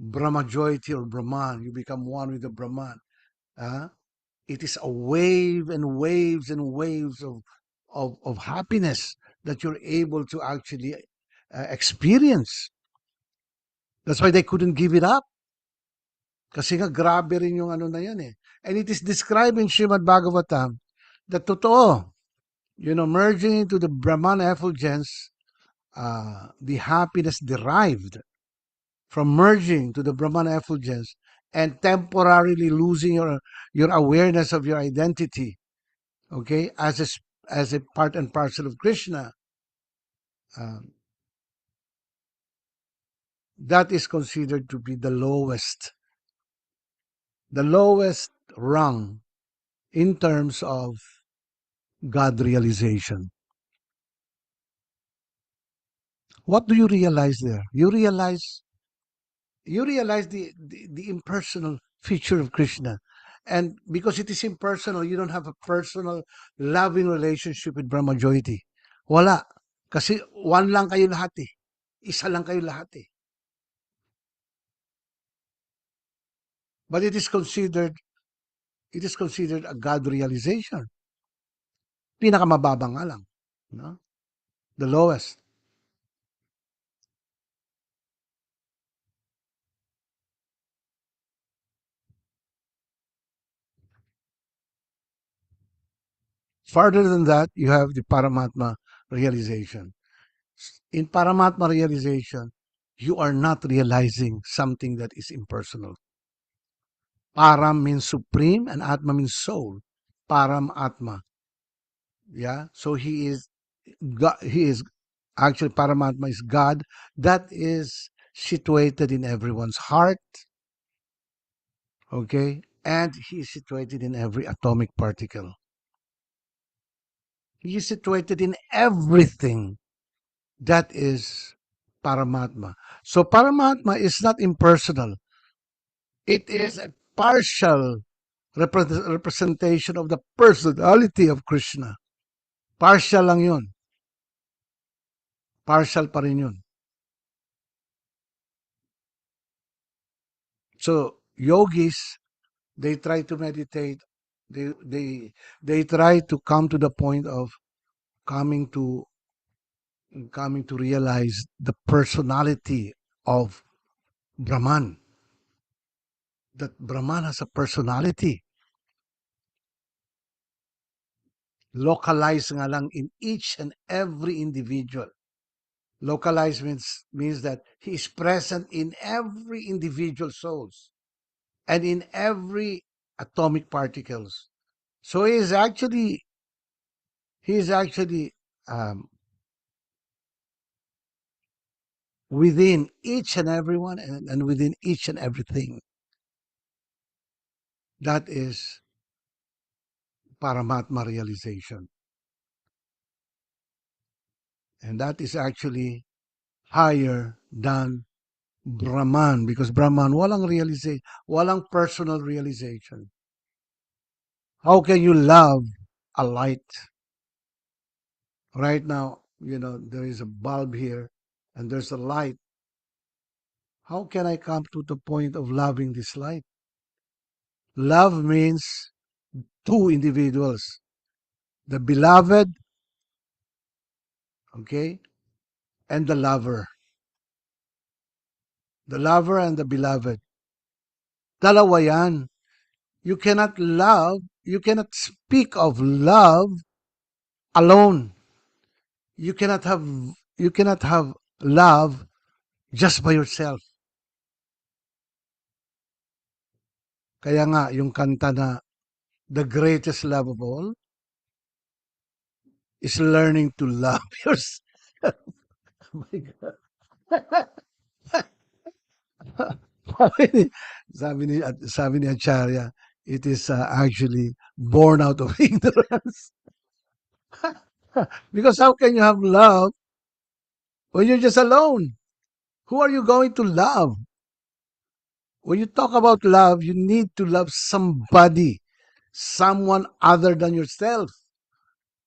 Brahmajoyity or Brahman, you become one with the Brahman. It is a wave and waves and waves of happiness that you're able to actually experience. That's why they couldn't give it up. Kasi nga grabe rin yung ano na yan eh. And it is described in Srimad Bhagavatam that totoo, merging into the Brahman effulgence, the happiness derived from merging to the Brahman effulgence and temporarily losing your awareness of your identity, okay, as a part and parcel of Krishna, that is considered to be the lowest rung in terms of God realization. What do you realize there? You realize the impersonal feature of Krishna. And because it is impersonal, you don't have a personal, loving relationship with Brahmajoyity. Wala. Kasi one lang kayo lahat eh. Isa lang kayo lahat eh. But it is considered a God realization. Pinakamababa nga lang. No? The lowest. Farther than that, you have the Paramatma realization. In Paramatma realization, you are not realizing something that is impersonal. Param means supreme and Atma means soul. Param Atma. Yeah. So he is God, he is actually Paramatma is God that is situated in everyone's heart. Okay. And he is situated in every atomic particle. He is situated in everything that is Paramatma. So Paramatma is not impersonal. It is a partial representation of the personality of Krishna. Partial lang yun. Partial pa rin yun. So, yogis, they try to meditate They they they try to come to the point of coming to coming to realize the personality of Brahman. That Brahman has a personality, localized nga lang in each and every individual. Localized means that he is present in every individual souls and in every atomic particles. So he is actually um, within each and everyone and within each and everything. That is Paramatma realization. And that is actually higher than Brahman, because Brahman walang realization, walang personal realization. How can you love a light? Right now, there is a bulb here and there's a light. How can I come to the point of loving this light? Love means two individuals, the beloved, okay, and the lover. The lover and the beloved. Dalawa yan. You cannot speak of love alone. You cannot have you cannot have love just by yourself. Kaya nga yung kanta na the greatest love of all is learning to love yourself. Oh my God. sabi ni Acharya, it is actually born out of ignorance. Because how can you have love when you're just alone? Who are you going to love? When you talk about love, you need to love somebody, someone other than yourself.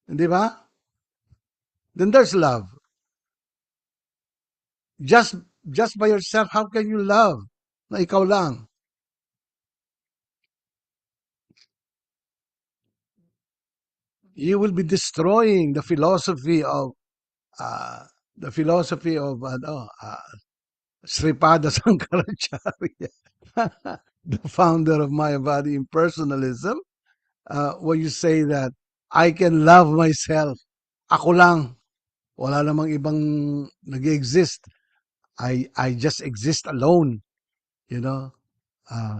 Di ba? Then there's love. Just just by yourself, how can you love? Na ikaw lang. You will be destroying uh, the philosophy of Sripada Sankaracharya, the founder of Mayavadi impersonalism, where you say that I can love myself. Ako lang. Wala namang ibang nag-exist. I just exist alone, you know.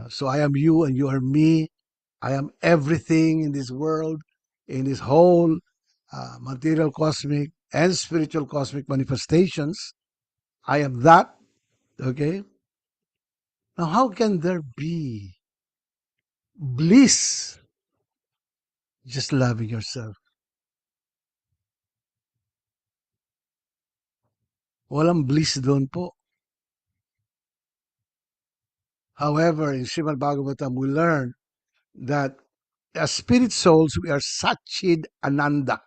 So I am you and you are me. I am everything in this world, in this whole material cosmic and spiritual cosmic manifestations. I am that. Okay. Now, how can there be bliss just loving yourself? Walang bliss doon po. However, in Srimad Bhagavatam, we learn that as spirit souls, we are Satchid Ananda.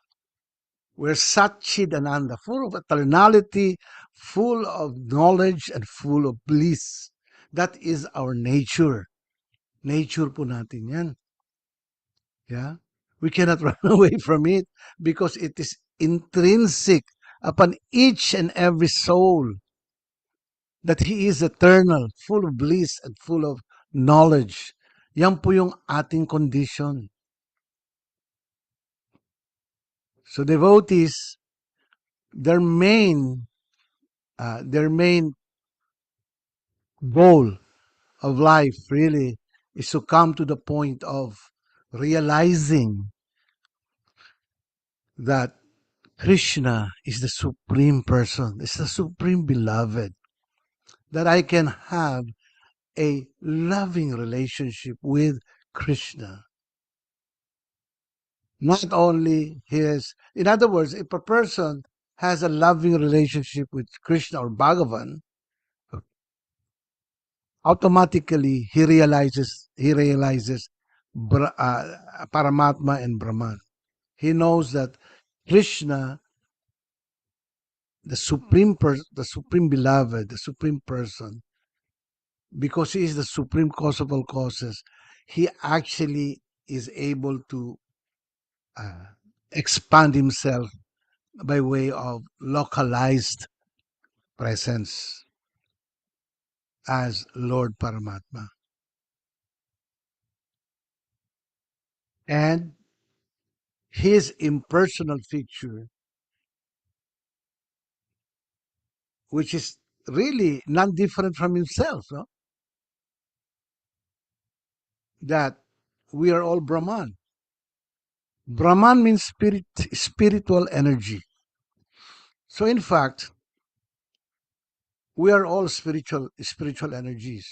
We're Satchid Ananda, full of eternality, full of knowledge, and full of bliss. That is our nature. Nature po natin yan. Yeah? We cannot run away from it because it is intrinsic upon each and every soul that He is eternal, full of bliss, and full of knowledge. Yan po yung ating condition. So devotees, their main goal of life really is to come to the point of realizing that Krishna is the supreme person, is the supreme beloved, that I can have a loving relationship with Krishna. Not only in other words, if a person has a loving relationship with Krishna or Bhagavan, automatically he realizes Paramatma and Brahman. He knows that Krishna, the supreme beloved, the supreme person, because he is the supreme cause of all causes, he actually is able to expand himself by way of localized presence as Lord Paramatma. And his impersonal feature, which is really non different from himself, no? That we are all Brahman. Brahman means spiritual energy. So in fact, we are all spiritual energies.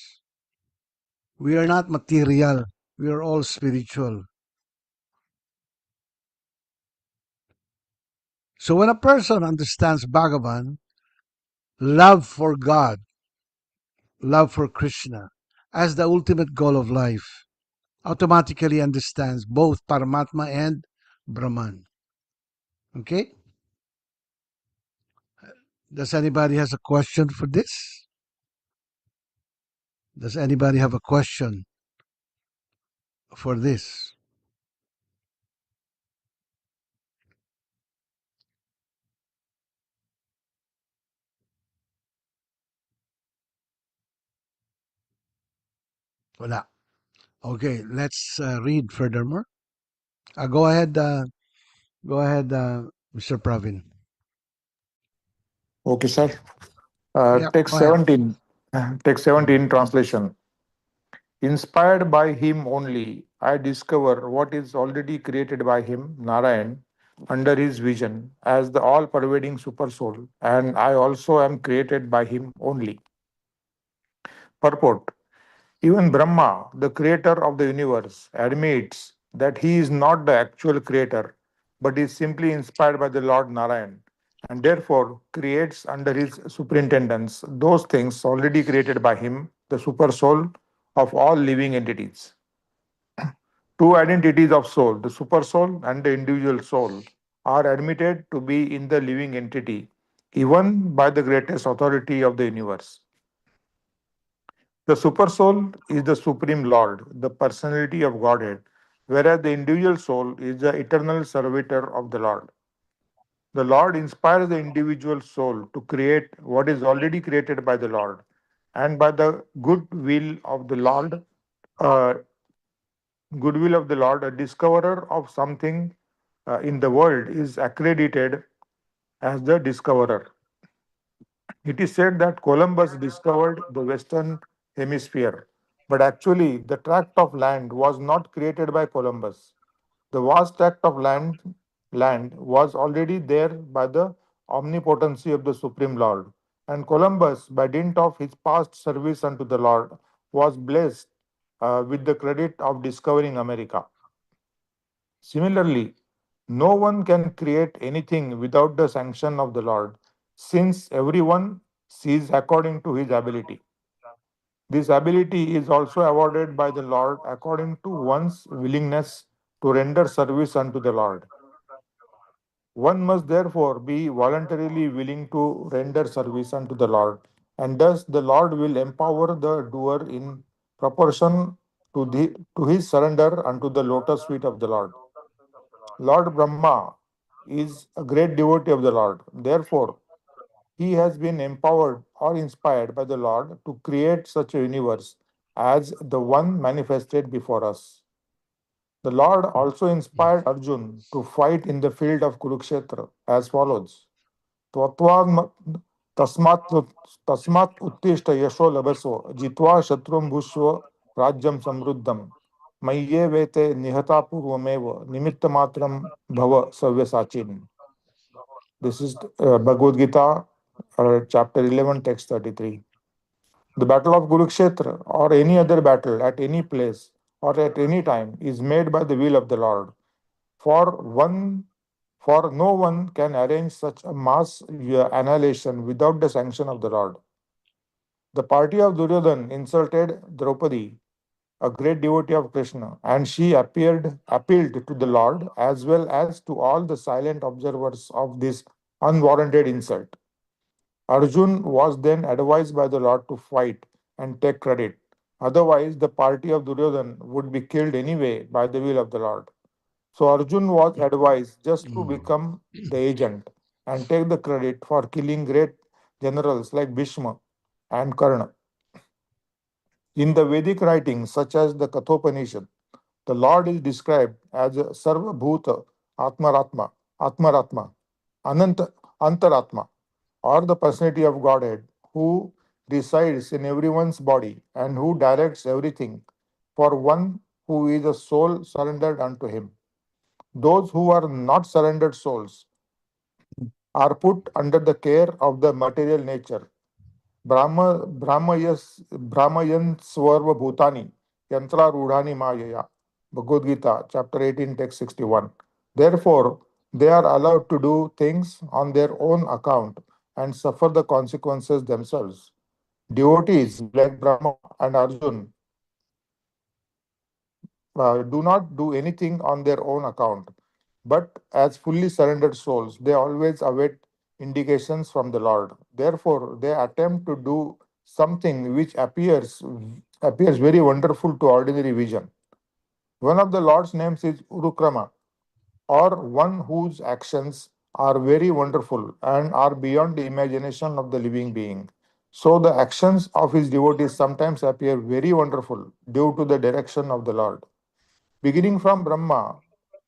We are not material. We are all spiritual. So when a person understands Bhagavan, love for God, love for Krishna, as the ultimate goal of life, automatically understands both Paramatma and Brahman. Okay? Does anybody has a question for this? Does anybody have a question for this? Wala. Okay, let's read furthermore. Go ahead, Mr. Pravin. Okay, sir. Yeah, Text go ahead. 17. Text 17 translation. Inspired by him only, I discover what is already created by him, Narayan, under his vision as the all pervading supersoul, and I also am created by him only. Purport. Even Brahma, the creator of the universe, admits that he is not the actual creator, but is simply inspired by the Lord Narayan, and therefore creates under his superintendence those things already created by him, the supersoul of all living entities. Two identities of soul, the supersoul and the individual soul, are admitted to be in the living entity, even by the greatest authority of the universe. The supersoul is the supreme Lord, the personality of Godhead, whereas the individual soul is the eternal servitor of the Lord. The Lord inspires the individual soul to create what is already created by the Lord, and by the uh, goodwill of the Lord, a discoverer of something in the world is accredited as the discoverer. It is said that Columbus discovered the Western Hemisphere, but actually, the tract of land was not created by Columbus. The vast tract of land was already there by the omnipotency of the Supreme Lord, and Columbus, by dint of his past service unto the Lord, was blessed with the credit of discovering America. Similarly, no one can create anything without the sanction of the Lord, since everyone sees according to his ability. This ability is also awarded by the Lord according to one's willingness to render service unto the Lord. One must therefore be voluntarily willing to render service unto the Lord, and thus the Lord will empower the doer in proportion to his surrender unto the lotus feet of the Lord. Lord Brahma is a great devotee of the Lord. Therefore, he has been empowered or inspired by the Lord to create such a universe as the one manifested before us. The Lord also inspired Arjun to fight in the field of Kurukshetra as follows. Twatvam tasmat tasmat uttishta yasho labasvo jitva shatrum bhushva rajyam samruddham mayye vete nihata purvamev nimittamatram bhava savyasachin. This is Bhagavad Gita, chapter 11, text 33. The battle of Kurukshetra or any other battle at any place or at any time is made by the will of the Lord. For one, for no one can arrange such a mass annihilation without the sanction of the Lord. The party of Duryodhan insulted Draupadi, a great devotee of Krishna, and she appealed to the Lord as well as to all the silent observers of this unwarranted insult. Arjun was then advised by the Lord to fight and take credit. Otherwise, the party of Duryodhan would be killed anyway by the will of the Lord. So Arjun was advised just to Mm. become the agent and take the credit for killing great generals like Bhishma and Karna. In the Vedic writings, such as the Kathopanishad, the Lord is described as a Sarva Bhuta Atmaratma, Ananta, Antaratma, or the personality of Godhead who resides in everyone's body and who directs everything for one who is a soul surrendered unto him. Those who are not surrendered souls are put under the care of the material nature. Brahmayan Swarva Bhutani, Yantra Rudhani Mayaya. Bhagavad Gita, chapter 18, text 61. Therefore, they are allowed to do things on their own account and suffer the consequences themselves. Devotees like Brahma and Arjun do not do anything on their own account, but as fully surrendered souls, they always await indications from the Lord. Therefore, they attempt to do something which appears very wonderful to ordinary vision. One of the Lord's names is Urukrama, or one whose actions are very wonderful and are beyond the imagination of the living being. So the actions of his devotees sometimes appear very wonderful due to the direction of the Lord. Beginning from Brahma,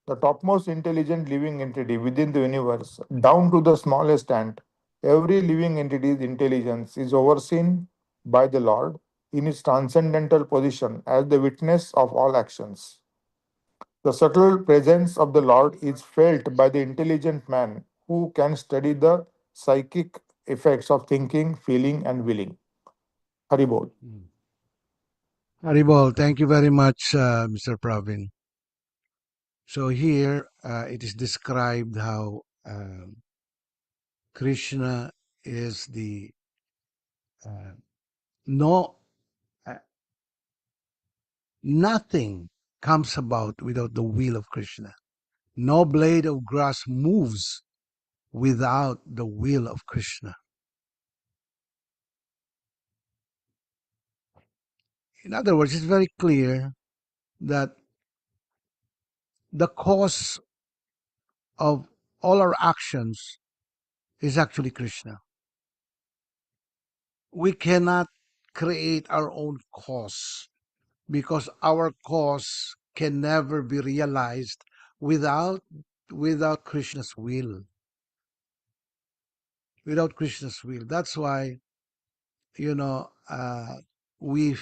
the topmost intelligent living entity within the universe, down to the smallest ant, every living entity's intelligence is overseen by the Lord in its transcendental position as the witness of all actions. The subtle presence of the Lord is felt by the intelligent man who can study the psychic effects of thinking, feeling, and willing. Haribol. Mm. Haribol, thank you very much, Mr. Pravin. So here it is described how Krishna is the uh, no uh, nothing comes about without the will of Krishna. No blade of grass moves without the will of Krishna. In other words, it's very clear that the cause of all our actions is actually Krishna. We cannot create our own cause because our cause can never be realized without without Krishna's will. Without Krishna's will. That's why you know we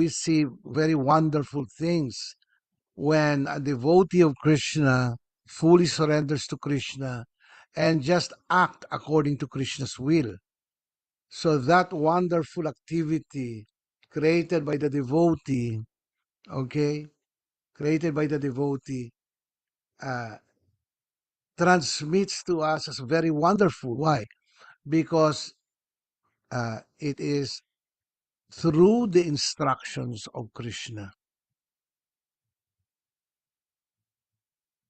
see very wonderful things when a devotee of Krishna fully surrenders to Krishna and just act according to Krishna's will. So that wonderful activity created by the devotee, okay, created by the devotee, uh, transmits to us as very wonderful. Why? Because it is through the instructions of Krishna.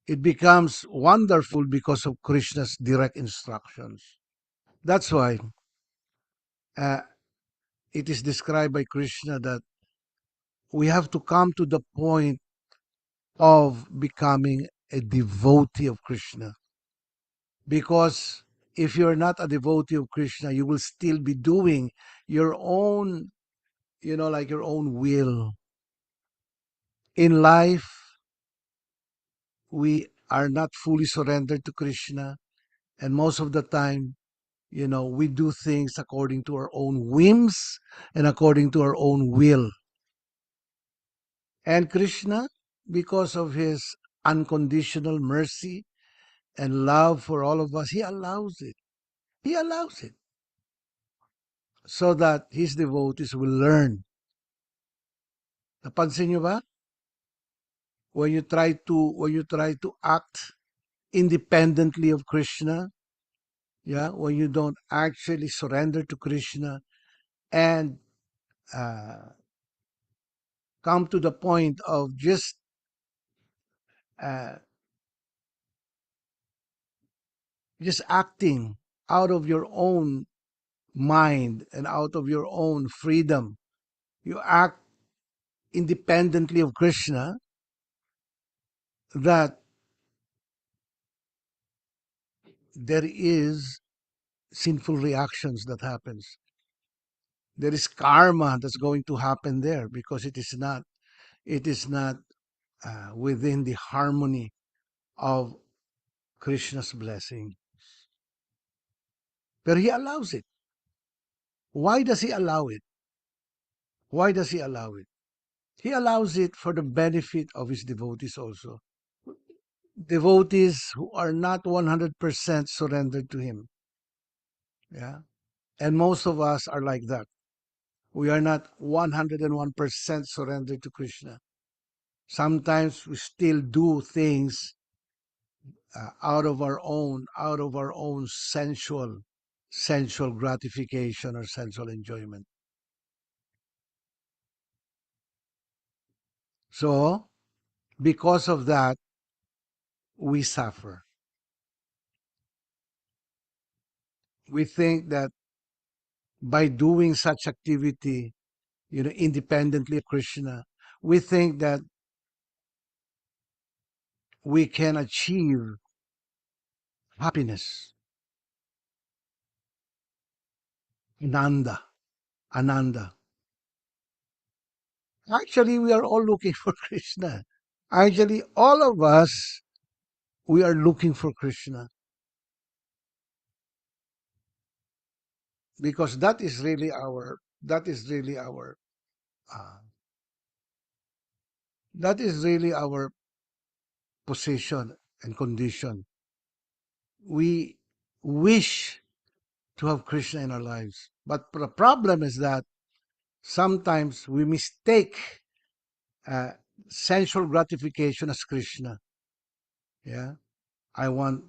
It becomes wonderful because of Krishna's direct instructions. That's why uh, it is described by Krishna that we have to come to the point of becoming a devotee of Krishna. Because if you're not a devotee of Krishna, you will still be doing your own, like your own will. In life, we are not fully surrendered to Krishna. And most of the time, we do things according to our own whims and according to our own will. And Krishna, because of his unconditional mercy and love for all of us, he allows it. He allows it so that his devotees will learn. Napansin nyo ba? When you try to act independently of Krishna, yeah, when you don't actually surrender to Krishna and uh, come to the point of uh, just acting out of your own mind and out of your own freedom. You act independently of Krishna, that there is sinful reactions that happens. There is karma that's going to happen there because it is not within the harmony of Krishna's blessing. But he allows it. Why does he allow it? Why does he allow it? He allows it for the benefit of his devotees also. Devotees who are not 100% surrendered to him. Yeah. And most of us are like that. We are not 101% surrendered to Krishna. Sometimes we still do things out of our own sensual gratification or sensual enjoyment. So, because of that, we suffer. We think that by doing such activity, independently of Krishna, we think that we can achieve happiness, ananda. Actually, we are all looking for Krishna. Actually, all of us, we are looking for Krishna because uh, that is really our position and condition. We wish to have Krishna in our lives, but the problem is that sometimes we mistake uh, sensual gratification as Krishna. Yeah, I want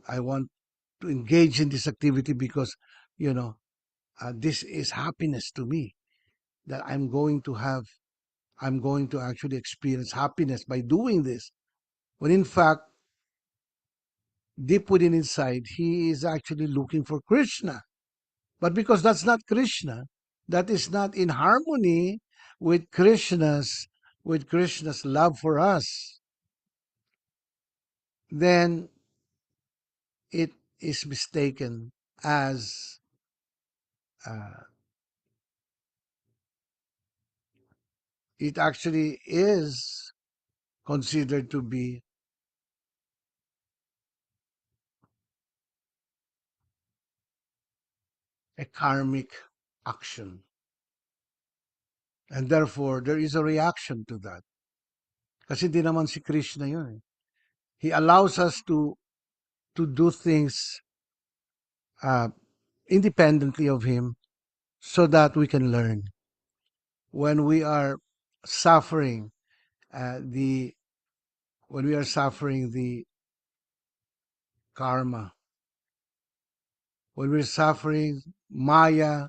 to engage in this activity because you know this is happiness to me, that I'm going to actually experience happiness by doing this, when in fact deep within inside he is actually looking for Krishna. But because that's not Krishna, that is not in harmony with Krishna's love for us, then it is mistaken as uh, it actually is considered to be a karmic action. And therefore, there is a reaction to that. Kasi di naman si Krishna yun. He allows us to do things uh, independently of him so that we can learn. When we are suffering the karma, when we're suffering Maya,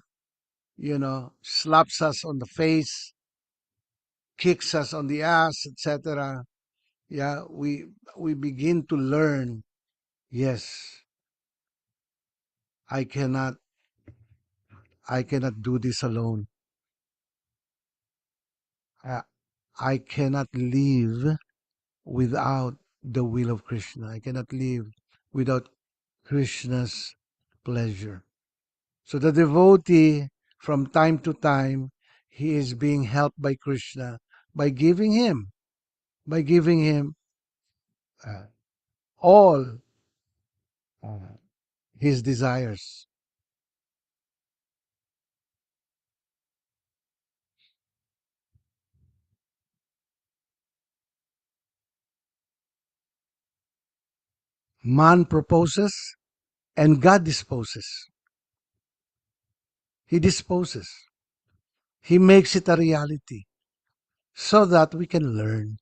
slaps us on the face, kicks us on the ass, etc. Yeah, we begin to learn. Yes, I cannot I cannot do this alone. I, I cannot live without the will of Krishna. I cannot live without Krishna's pleasure. So the devotee, from time to time, he is being helped by Krishna by giving him uh, all uh, his desires. Man proposes and God disposes. He disposes. He makes it a reality so that we can learn.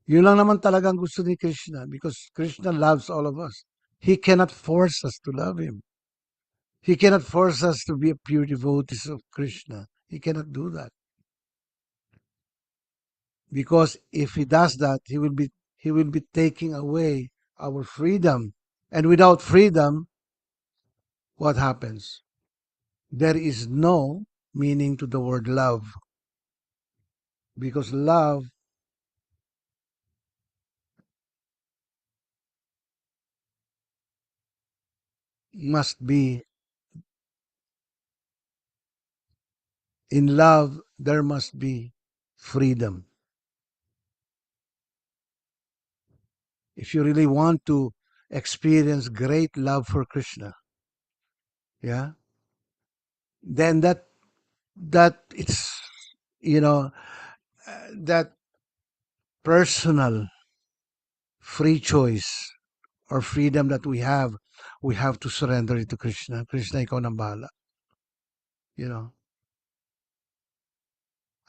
Yun lang naman talagang gusto ni Krishna, because Krishna loves all of us. He cannot force us to love him. He cannot force us to be a pure devotees of Krishna. He cannot do that. Because if he does that, he will be taking away our freedom. And without freedom, what happens? There is no meaning to the word love. because love must be, in love, there must be freedom. If you really want to experience great love for Krishna, yeah, then that it's, you know, that personal free choice or freedom that we have to surrender it to Krishna. Krishna, ikaw nang bahala. You know,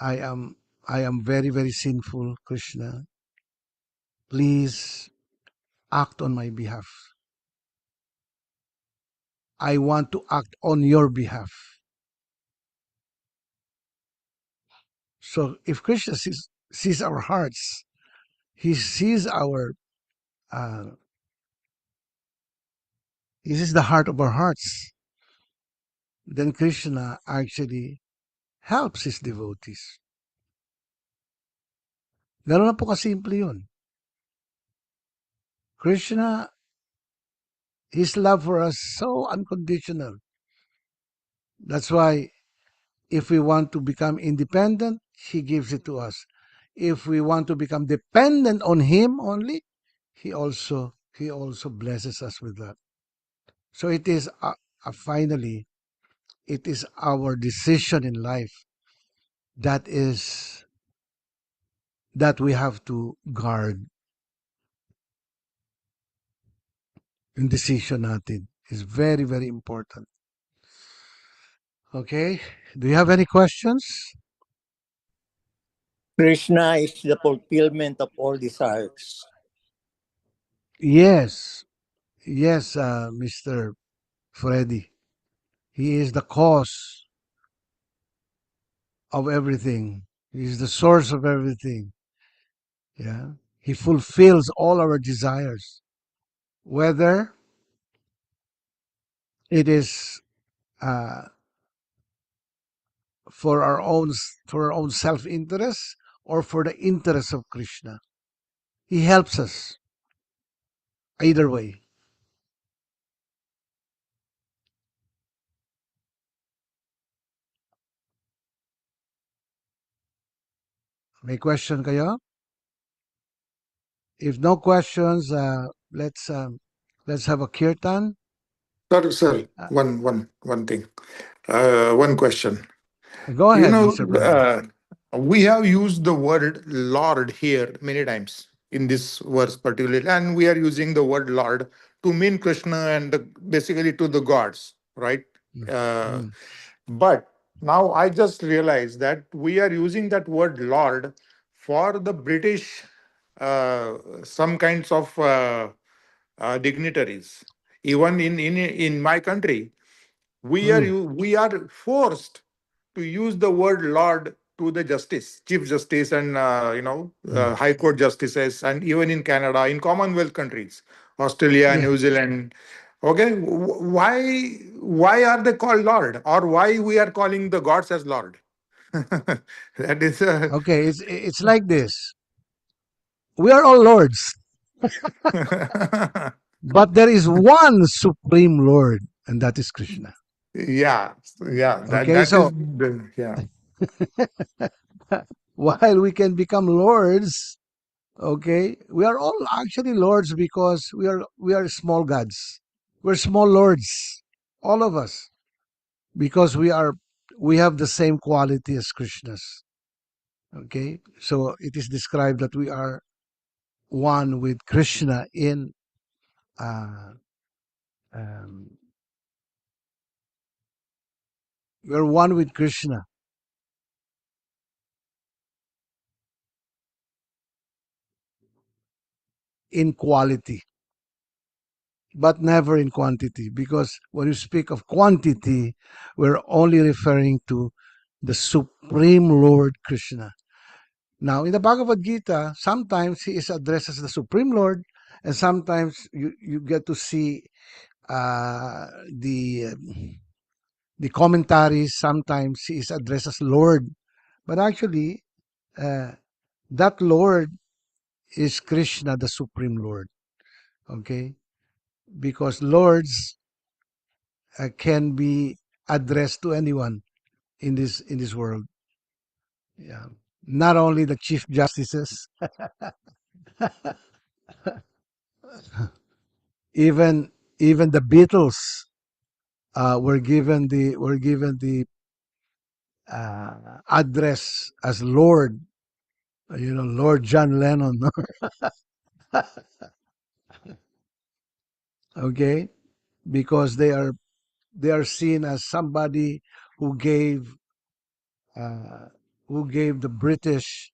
I am I am very, very sinful, Krishna. Please act on my behalf. I want to act on your behalf. So if Krishna sees our hearts, he sees our uh, he sees the heart of our hearts, then Krishna actually helps his devotees. Gano'n na po kasimple yun. Krishna, his love for us so unconditional. That's why if we want to become independent, he gives it to us. If we want to become dependent on him only, he also blesses us with that. So it is finally, it is our decision in life that is that we have to guard. Yung decision natin is very, very important. Okay, do you have any questions? Krishna is the fulfillment of all desires. Yes, yes, Mr. Freddy. He is the cause of everything. He is the source of everything. Yeah, he fulfills all our desires, whether it is uh, for our own self interest or for the interest of Krishna. He helps us either way. May question kayo? If no questions, let's have a kirtan. Sir, Uh, one thing. One question. Go You ahead, know, Mr. Brother. we have used the word Lord here many times in this verse particularly, and we are using the word Lord to mean Krishna and basically to the gods, right? Mm, Uh, mm, but now I just realized that we are using that word Lord for the British, some kinds of dignitaries. Even in my country, mm. we are forced to use the word lord to the justice, chief justice, and Mm. high court justices, and even in Canada, in Commonwealth countries, Australia, Yeah. New Zealand. Okay, why are they called lord, or why we are calling the gods as lord? That is Okay, it's like this. We are all lords, but there is one supreme Lord, and that is Krishna. yeah, yeah, Okay, that is so the, yeah. while we can become lords, okay, we are all actually lords because we are small gods. We're small lords, all of us, because we have the same quality as Krishna's. Okay, so it is described that we are one with Krishna in uh, um, we're one with Krishna in quality, but never in quantity. Because when you speak of quantity, we're only referring to the Supreme Lord Krishna. Now, in the Bhagavad Gita, sometimes he is addressed as the Supreme Lord, and sometimes you get to see uh, the the commentaries. Sometimes he is addressed as Lord, but actually Uh, that Lord is Krishna, the Supreme Lord. Okay? Because lords can be addressed to anyone in this world. Yeah. Not only the chief justices, even even the Beatles were given the address as Lord. You know, Lord John Lennon. Okay, because they are seen as somebody who gave uh, who gave the British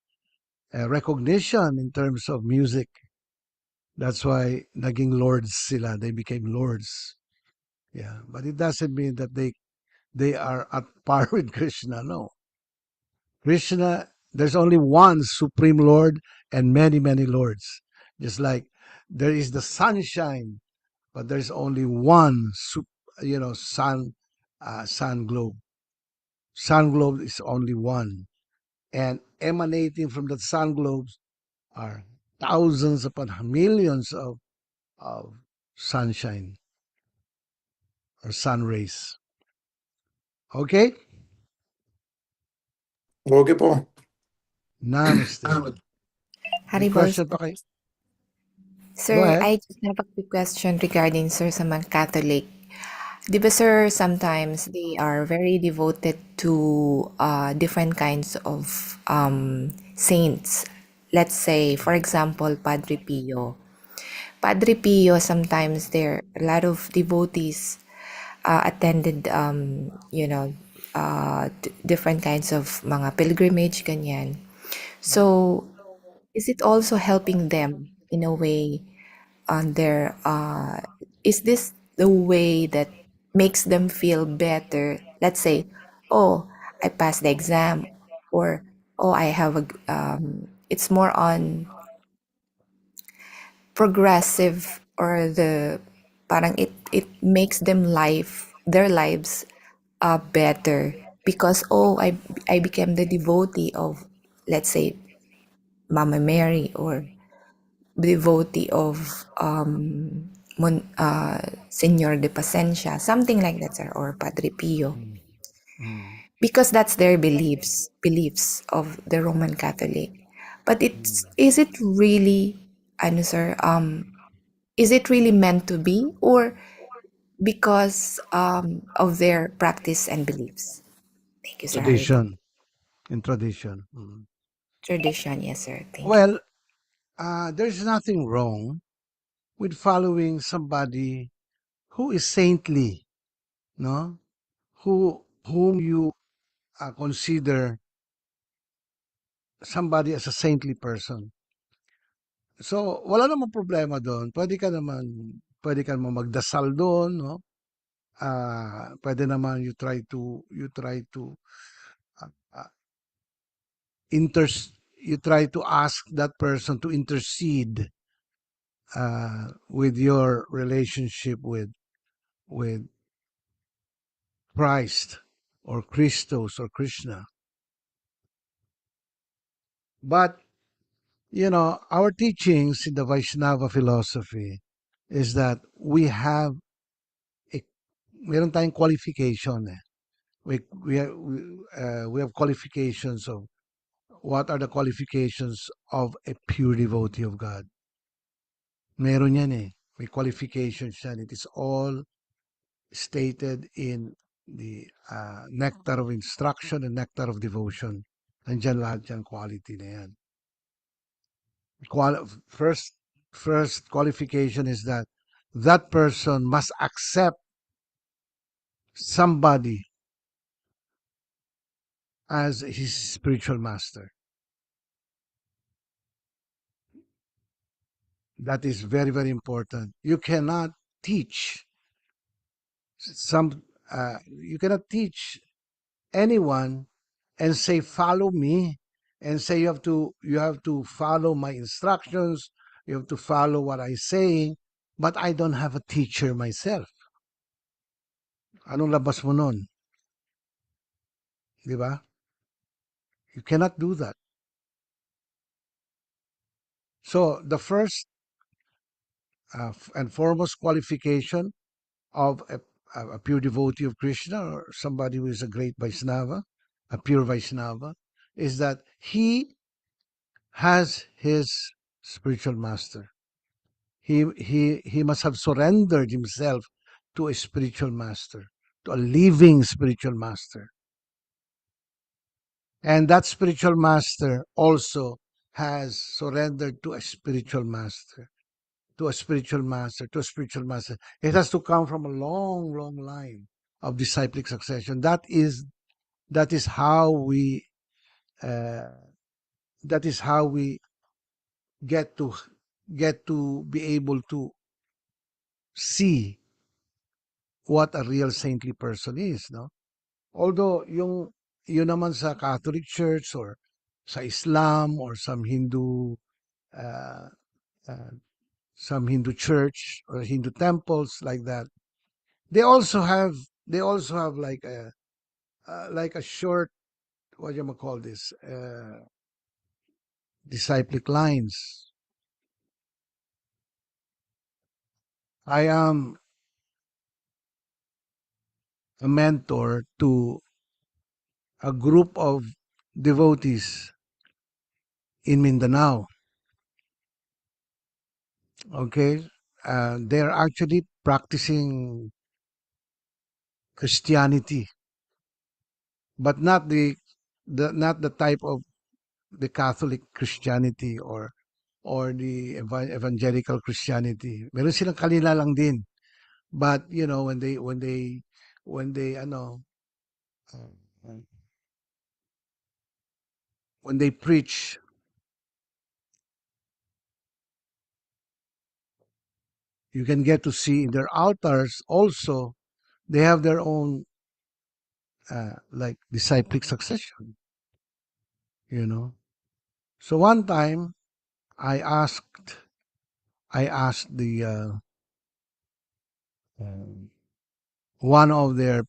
recognition in terms of music. That's why naging lords sila. They became lords. Yeah, but it doesn't mean that they are at par with Krishna. No, Krishna. There's only one supreme Lord and many lords. Just like there is the sunshine, but there's only one sun globe. Sun globe is only one, and emanating from that sun globes are thousands upon millions of sunshine or sun rays. Okay? Okay po. Namaste. May Haribol, question pa kayo? Go sir, ahead. I just have a quick question regarding, sir, sa mga Catholic. Di ba, sir, sometimes they are very devoted to different kinds of saints. Let's say, for example, Padre Pio. Padre Pio, sometimes there a lot of devotees attended, different kinds of mga pilgrimage, ganyan. So, is it also helping them in a way on their, is this the way that makes them feel better? Let's say, oh, I passed the exam, or, oh, I have it's more on progressive, or the parang it makes them their lives better because, oh, I became the devotee of, let's say, Mama Mary, or devotee of Senor de Pasencia, something like that, sir, or Padre Pio, Mm, mm, because that's their beliefs of the Roman Catholic. But mm. is it really, ano, sir, is it really meant to be, or because of their practice and beliefs? Thank you, sir Haribol. Tradition. In tradition. Mm. Tradition, yes, sir. Thank you. Well, there's nothing wrong with following somebody who is saintly, no? Whom you consider somebody as a saintly person. So, wala namang problema doon. Pwede ka naman magdasal doon, no? Pwede naman you try to uh, uh, you try to ask that person to intercede with your relationship with Christ or Christos or Krishna. But our teachings in the Vaishnava philosophy is that a, meron tayong qualification. We have qualifications of what are the qualifications of a pure devotee of God. Meron yan eh. May qualifications yan. It is all stated in the nectar of instruction and nectar of devotion. Nandyan lahat yan, quality na yan. First, first qualification is that that person must accept somebody as his spiritual master. That is very important. Teach some you cannot teach anyone and say follow me, and say you have to follow my instructions, you have to follow what I say, but I don't have a teacher myself. Anong labas mo nun? Di ba? You cannot do that. So the first and foremost qualification of a pure devotee of Krishna, or somebody who is a great Vaishnava, a pure Vaishnava, is that he has his spiritual master. He must have surrendered himself to a spiritual master, to a living spiritual master. And that spiritual master also has surrendered to a spiritual master, to a spiritual master, to a spiritual master. It has to come from a long, long line of disciplic succession. That is how we uh, that is how we get to be able to see what a real saintly person is, no? Although yun naman sa Catholic Church or sa Islam or uh, uh, some Hindu church or Hindu temples like that, they also have like a short, what do you call this, disciplic lines. I am a mentor to a group of devotees in Mindanao. Okay, they're actually practicing Christianity, but not the type of the Catholic Christianity or the evangelical Christianity. Meron silang kanila lang din. But you know, when they uh, when they preach, you can get to see in their altars also they have their own like disciplic succession, you know. So one time I asked I asked the um, one of their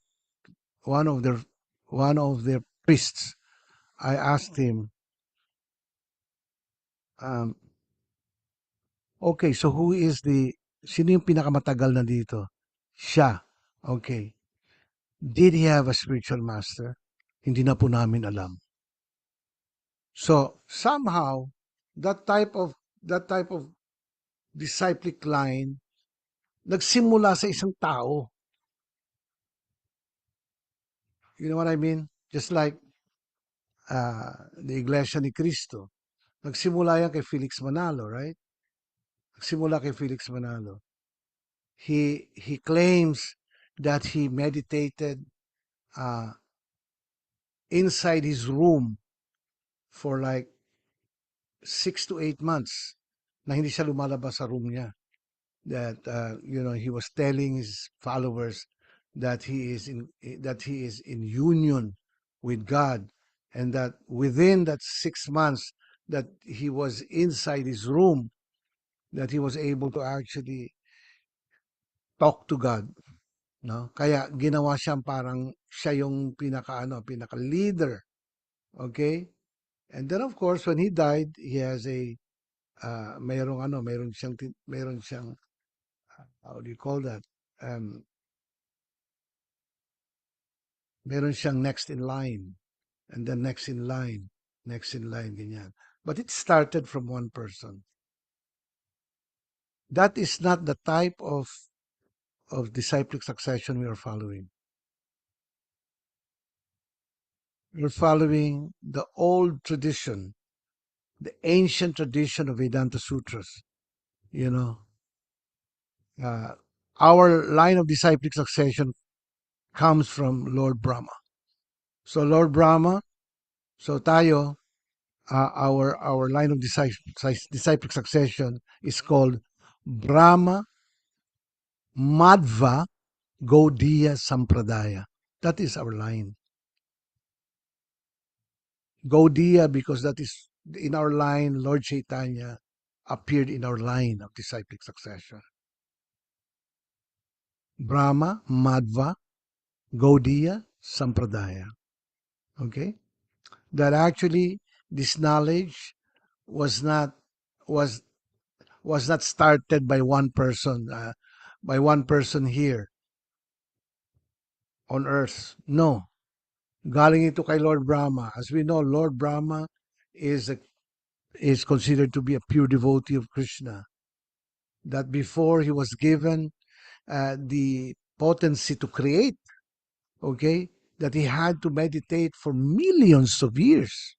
one of their one of their priests. I asked him, um, okay, so who is the sino yung pinakamatagal na dito? Siya. Okay. Did he have a spiritual master? Hindi na po namin alam. So somehow that type of disciplic line nagsimula sa isang tao. You know what I mean? Just like the Iglesia ni Cristo. Nagsimula yan kay Felix Manalo, right? Nagsimula kay Felix Manalo. He claims that he meditated uh, inside his room for like 6 to 8 months na hindi siya lumalabas sa room niya. That he was telling his followers that he is in union with God, and that within that 6 months that he was inside his room, that he was able to actually talk to God, no? Kaya ginawa siyang parang siya yung pinaka leader, okay? And then of course when he died, he has a mayroon siyang how do you call that? Um Meron siyang next in line, and then next in line, ganyan. But it started from one person. That is not the type of disciplic succession we are following. We're following the old tradition, the ancient tradition of Vedanta Sutras. You know, uh, our line of disciplic succession comes from Lord Brahma. So Lord Brahma, so tayo, our line of disciplic succession is called Brahma Madhva Gaudiya Sampradaya. That is our line. Gaudiya, because that is in our line, Lord Chaitanya appeared in our line of disciplic succession. Brahma Madhva Gaudiya Sampradaya. Okay? That actually this knowledge was not was was not started by one person, here on earth. No. Galing ito kay Lord Brahma. As we know, Lord Brahma is considered to be a pure devotee of Krishna. That before he was given the potency to create, okay, that he had to meditate for millions of years.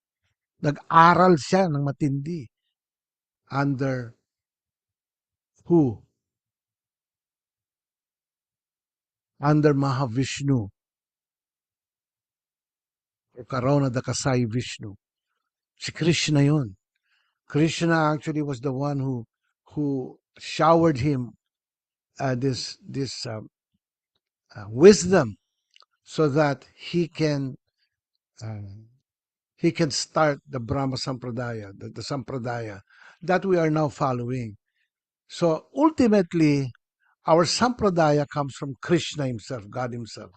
Nag-aral siya ng matindi. Under who? Under Mahavishnu or Karona Dakasai Vishnu. Si Krishna yun. Krishna actually was the one who showered him this wisdom so that uh, he can start the Brahma Sampradaya, the Sampradaya that we are now following. So ultimately, our Sampradaya comes from Krishna himself, God himself.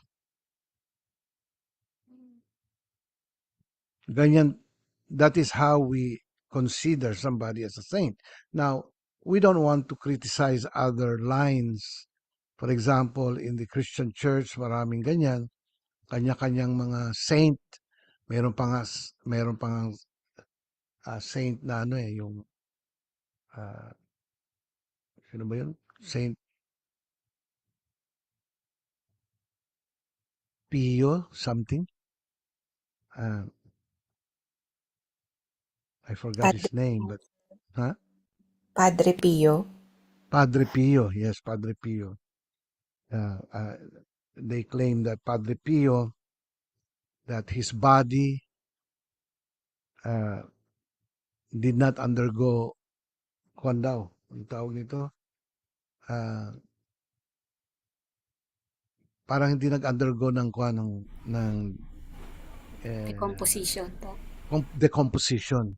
Ganyan, that is how we consider somebody as a saint. Now, we don't want to criticize other lines. For example, in the Christian church, maraming ganyan, kanya-kanyang mga saint. Meron pa nga saint na ano yung uh, sino ba yun? Saint Pio something. Uh, I forgot his name, but huh? Padre Pio. Padre Pio, yes, Padre Pio. They claim that Padre Pio, that his body uh, did not undergo kwan daw, ang tawag nito, uh, parang hindi nag-undergo ng kwan ng Decomposition po. decomposition.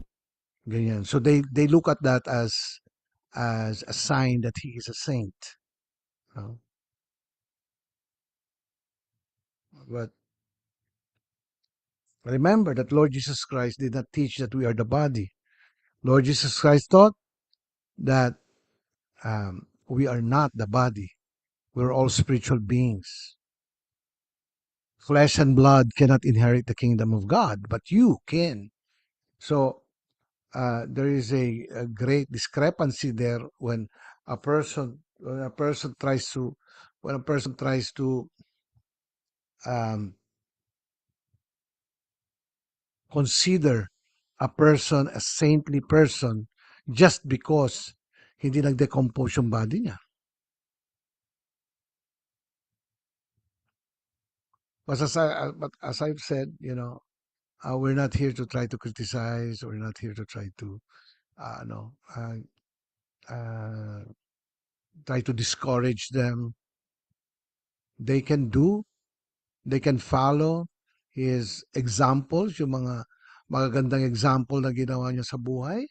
Ganyan. So they look at that as a sign that he is a saint. No? But remember that Lord Jesus Christ did not teach that we are the body. Lord Jesus Christ taught that we are not the body. We're all spiritual beings. Flesh and blood cannot inherit the kingdom of God, but you can. So there is a great discrepancy there when a person tries to consider a person a saintly person just because hindi nag-decompose yung body niya. But as I've said, we're not here to try to criticize. We're not here to try to, try to discourage them. They can follow his examples, yung mga magagandang example na ginawa niya sa buhay,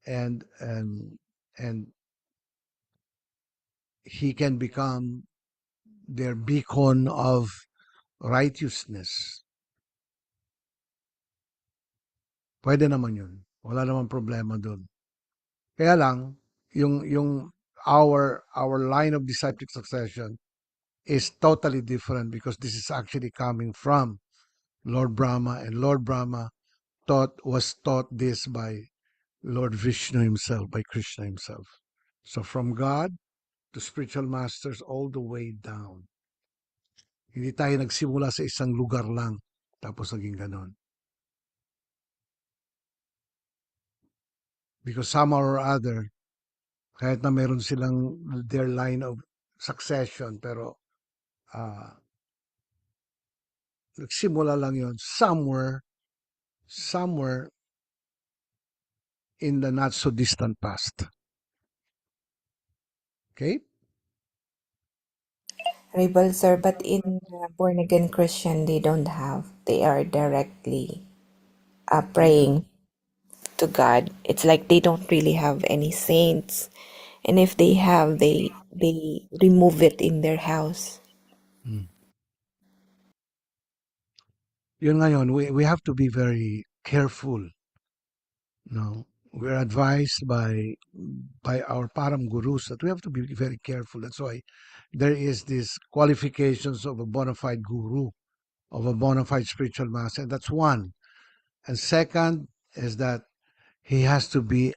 and he can become their beacon of righteousness. Pwede naman yun. Wala naman problema dun. Kaya lang, yung our line of disciplic succession is totally different because this is actually coming from Lord Brahma, and Lord Brahma was taught this by Lord Vishnu himself, by Krishna himself. So from God to spiritual masters all the way down. Hindi tayo nagsimula sa isang lugar lang tapos naging ganon. Because somehow or other, kahit na meron silang their line of succession, pero nagsimula lang yon somewhere in the not so distant past. Okay? Rebel, sir, but in born again Christian, they don't have. They are directly praying to God. It's like they don't really have any saints, and if they have, they remove it in their house. Yun ngayon, we have to be very careful, no? we're advised by our param gurus that we have to be very careful. That's why there is this qualifications of a bona fide guru, of a bona fide spiritual master. That's one. And second is that he has to be,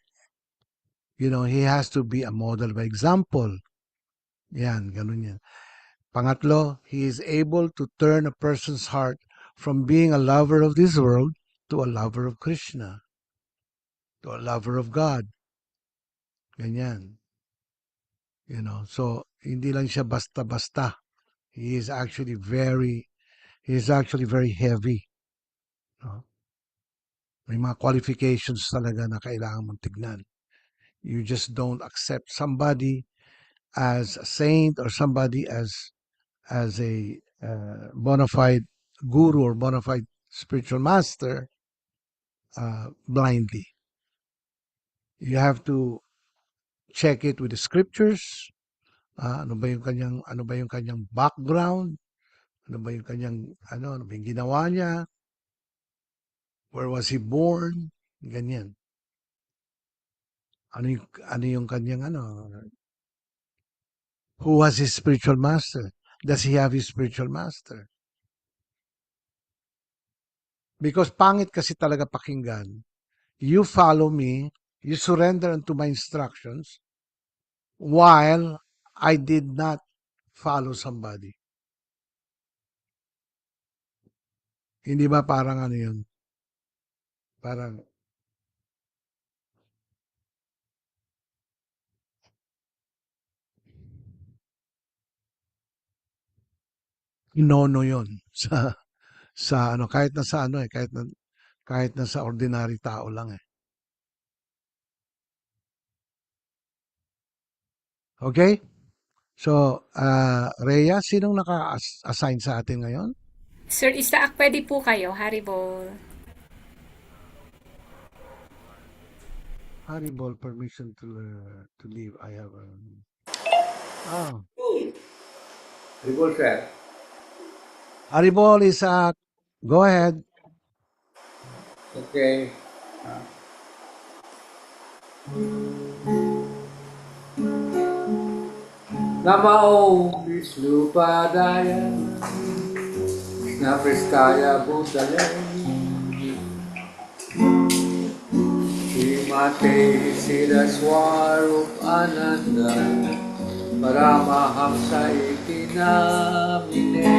he has to be a model by example. Yan, ganun yan. Pangatlo, he is able to turn a person's heart from being a lover of this world to a lover of Krishna, to a lover of God. Ganyan. So hindi lang siya basta-basta. He is actually very heavy. No? May mga qualifications talaga na kailangan mong tignan. You just don't accept somebody as a saint or somebody as a bona fide guru or bona fide spiritual master blindly. You have to check it with the scriptures. Ano ba yung kanyang background? Ano ba yung kanyang ano ba yung ginawa niya? Where was he born? Ganyan. Ano yung kanyang who was his spiritual master? Does he have his spiritual master? Because pangit kasi talaga pakinggan. You follow me, you surrender unto my instructions while I did not follow somebody. Hindi ba parang ano yun? Parang inono yun sa kahit na sa kahit na sa ordinary tao lang eh. Okay? So, Rhea, sinong naka-assign sa atin ngayon? Sir Isaac, pwede po kayo. Haribol. Haribol, permission to leave. I have Haribol, sir. Haribol, Isaac. Go ahead. Okay. Namao Vishnu Padaya Napristaya Bhutale Srimate Siddhaswarup Ananda Paramahamsa Iti Namine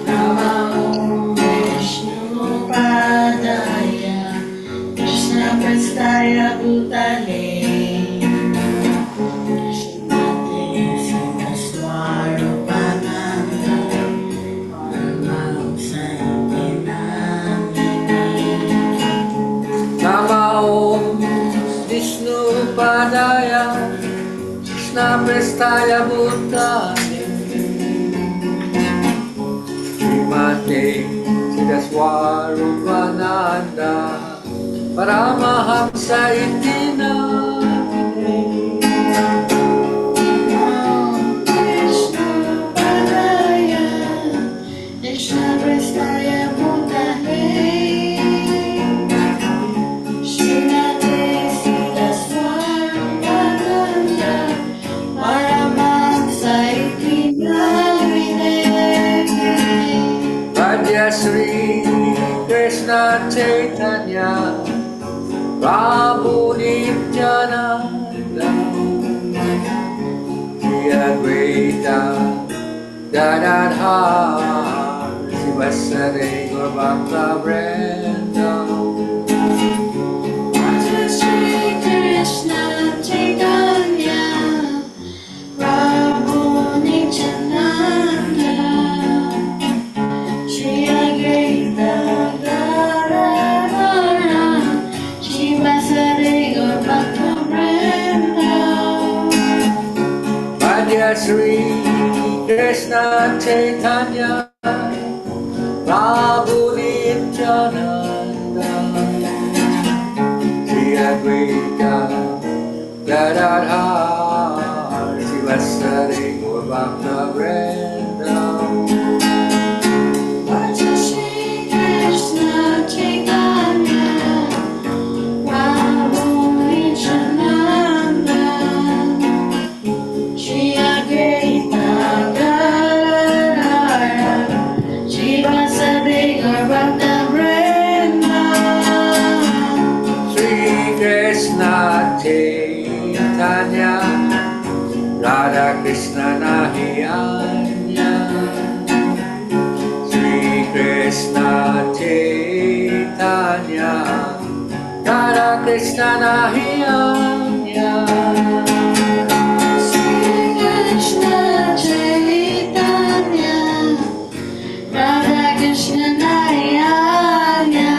Namo Vishnu Padaya Krishna Prastaya Bhutale Vishnu Padaya Krishna Prastaya Bhutale Srimate Siddhaswarupananda Paramahamsa Iti Namine Vishnu Padaya Krishna Prastaya Bhutale Sri Krishna Chaitanya Prabhu Nityananda Shri Advaita Gadadhar Sivasade Gaurabhakta Vrinda Shri Krishna Chaitanya Prabhu Nityananda Shri Advaita Gadadhara Shivasari Gaurabhakta Vrinda Madhya Sri Krishna Chaitanya Prabhu Nityananda Shri Advaita Gadadhar Sivasari Gaurabhakta Vrinda Shri Krishna Chaitanya Anya Sri Krishna Chaitanya Radha Krishna Nahiyanya Sri Krishna Chaitanya Radha Krishna Narayana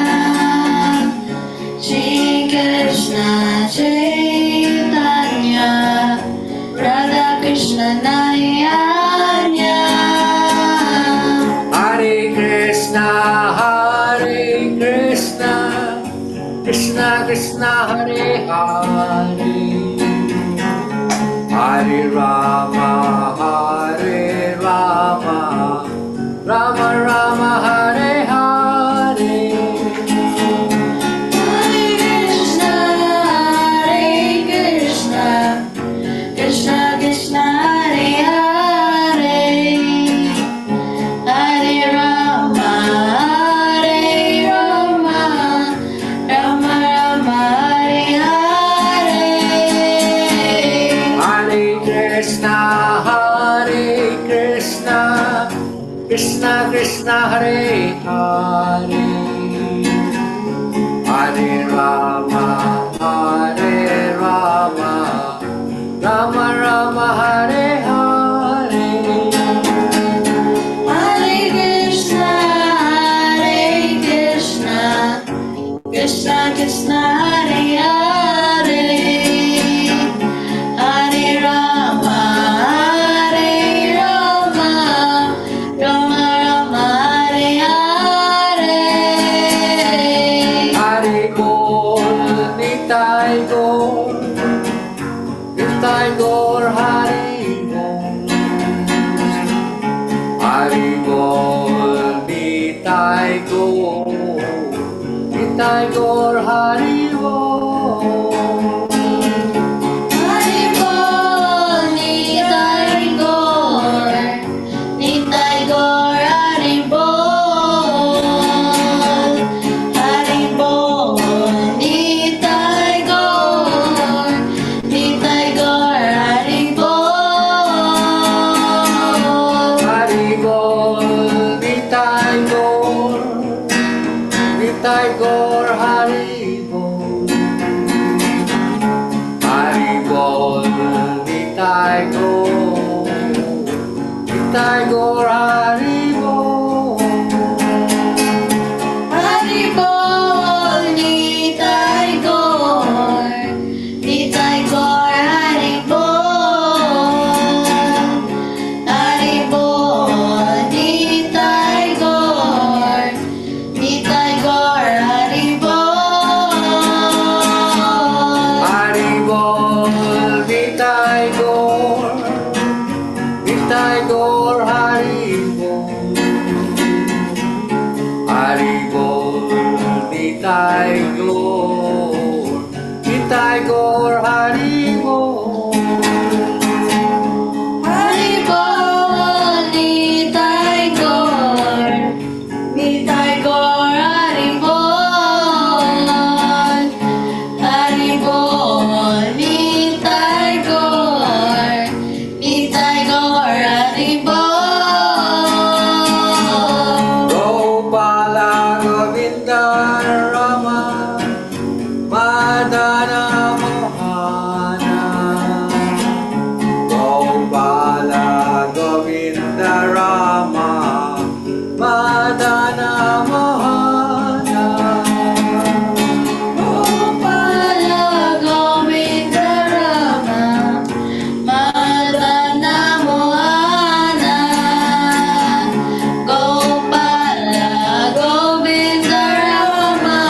Shri Krishna Chaitanya Radha Krishna Narayana Hare Krishna Krishna Krishna Hare Hare Hare Rama Rama Rama Hare Hare Hare Krishna Krishna Krishna Hare Hare Hare Rama Rama Rama Hare Hare Hare Krishna Krishna Krishna Hare Hare Hare Rama Rama Rama Hare Hare Hare Krishna Krishna Krishna Hare Hare Hare Rama Rama Rama Hare Hare Hare Bol Nitai Gaur Hare Bol Nitai Gaur Hare Bol Hare Bol Nitai Gaur Hare Bol Hare Bol Nitai Gaur Hare Bol Hare Bol Nitai Gaur Hare Bol Hare Bol Nitai Gaur Hare Bol Hare Bol Nitai Gaur Hare Bol Hare Bol Nitai Gaur Hare Bol Hare Bol Nitai Gaur Hare Bol Hare Bol Nitai Gaur Hare Bol Hare Bol Nitai Gaur Hare Bol Hare Bol Nitai Gaur Hare Bol Gopala Govinda Rama Madana Mohana Gopala Govinda Rama Madana Mohana Gopala Govinda Rama Madana Mohana Gopala Govinda Rama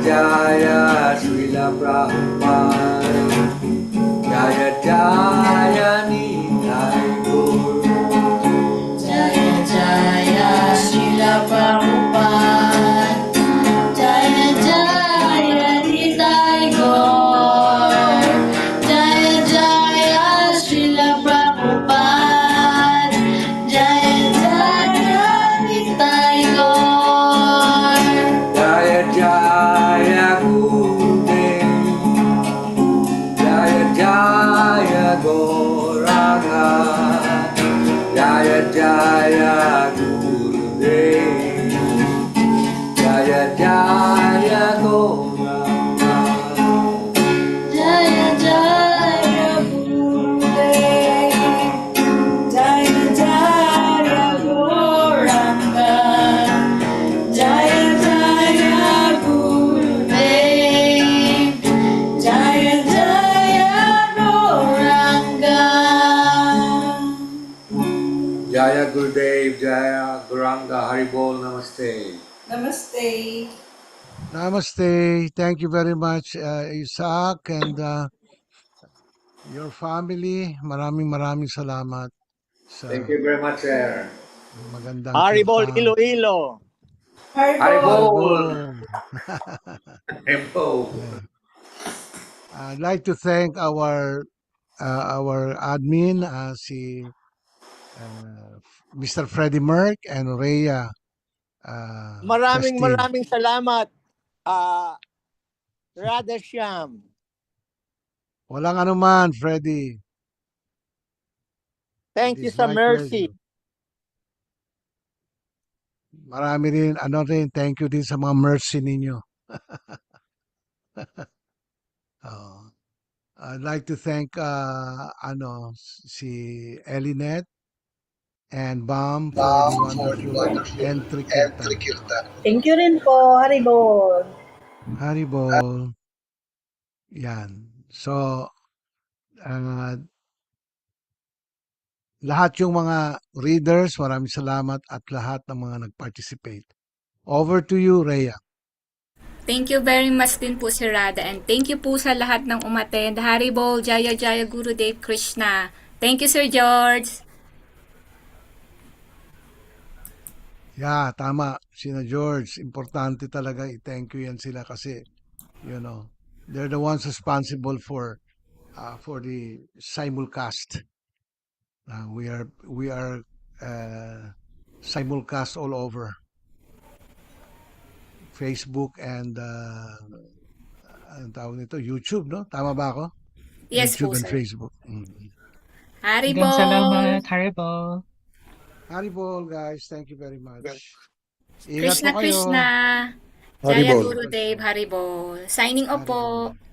Jaya Srila Prabhupada Jaya Jaya Nitai Gaur Jaya Jaya Srila Prabhupada Jaya Jaya Nitai Gaur Jaya Jaya Srila Prabhupada Jaya Jaya Nitai Gaur Jaya Jaya Gurudev Jaya Jaya Gauranga Jaya Jaya Gurudev Jaya Jaya Gauranga Jaya Jaya Gurudev Jaya Jaya Gauranga Jaya Jaya Gurudev Jaya Jaya Gauranga Jaya Gurudev Jaya Gauranga Haribol Namaste. Namaste. Namaste. Thank you very much, Isaac, and your family. Maraming salamat Thank sa you very much, sir. magandang Haribol kirtan. Iloilo. Haribol. Haribol. Haribol. Haribol. Yeah. I'd like to thank our admin, si Mr. Freddie Merck and Rhea Maraming Festin. maraming salamat. RadhaSyam. Walang anuman, Freddie. It Thank you is sa my mercy. pleasure. Marami rin, thank you din sa mga mercy ninyo. Oh, I'd like to thank si Elinet and Bam for the wonderful entry kirtan. Thank you rin po, Haribol. Haribol. Yan. So, uh, lahat yung mga readers, maraming salamat at lahat ng mga nag-participate. Over to you, Rhea. Thank you very much din po, Sir Radha. And thank you po sa lahat ng umattend. Haribol, Jaya Jaya Gurudev Krishna. Thank you, Sir George. Yeah, tama. Sina George, importante talaga i-thank you yan sila kasi, they're the ones responsible for the simulcast. We are simulcast all over Facebook and ang tawag nito, YouTube, no? Tama ba ako? Yes po, YouTube and sir. Facebook. Daghang Haribol. salamat, Haribol. Haribol, guys. Thank you very much. Ingat po Krishna kayo. Krishna. Jaya Haribol. Gurudev Haribol. Signing off Haribol. po.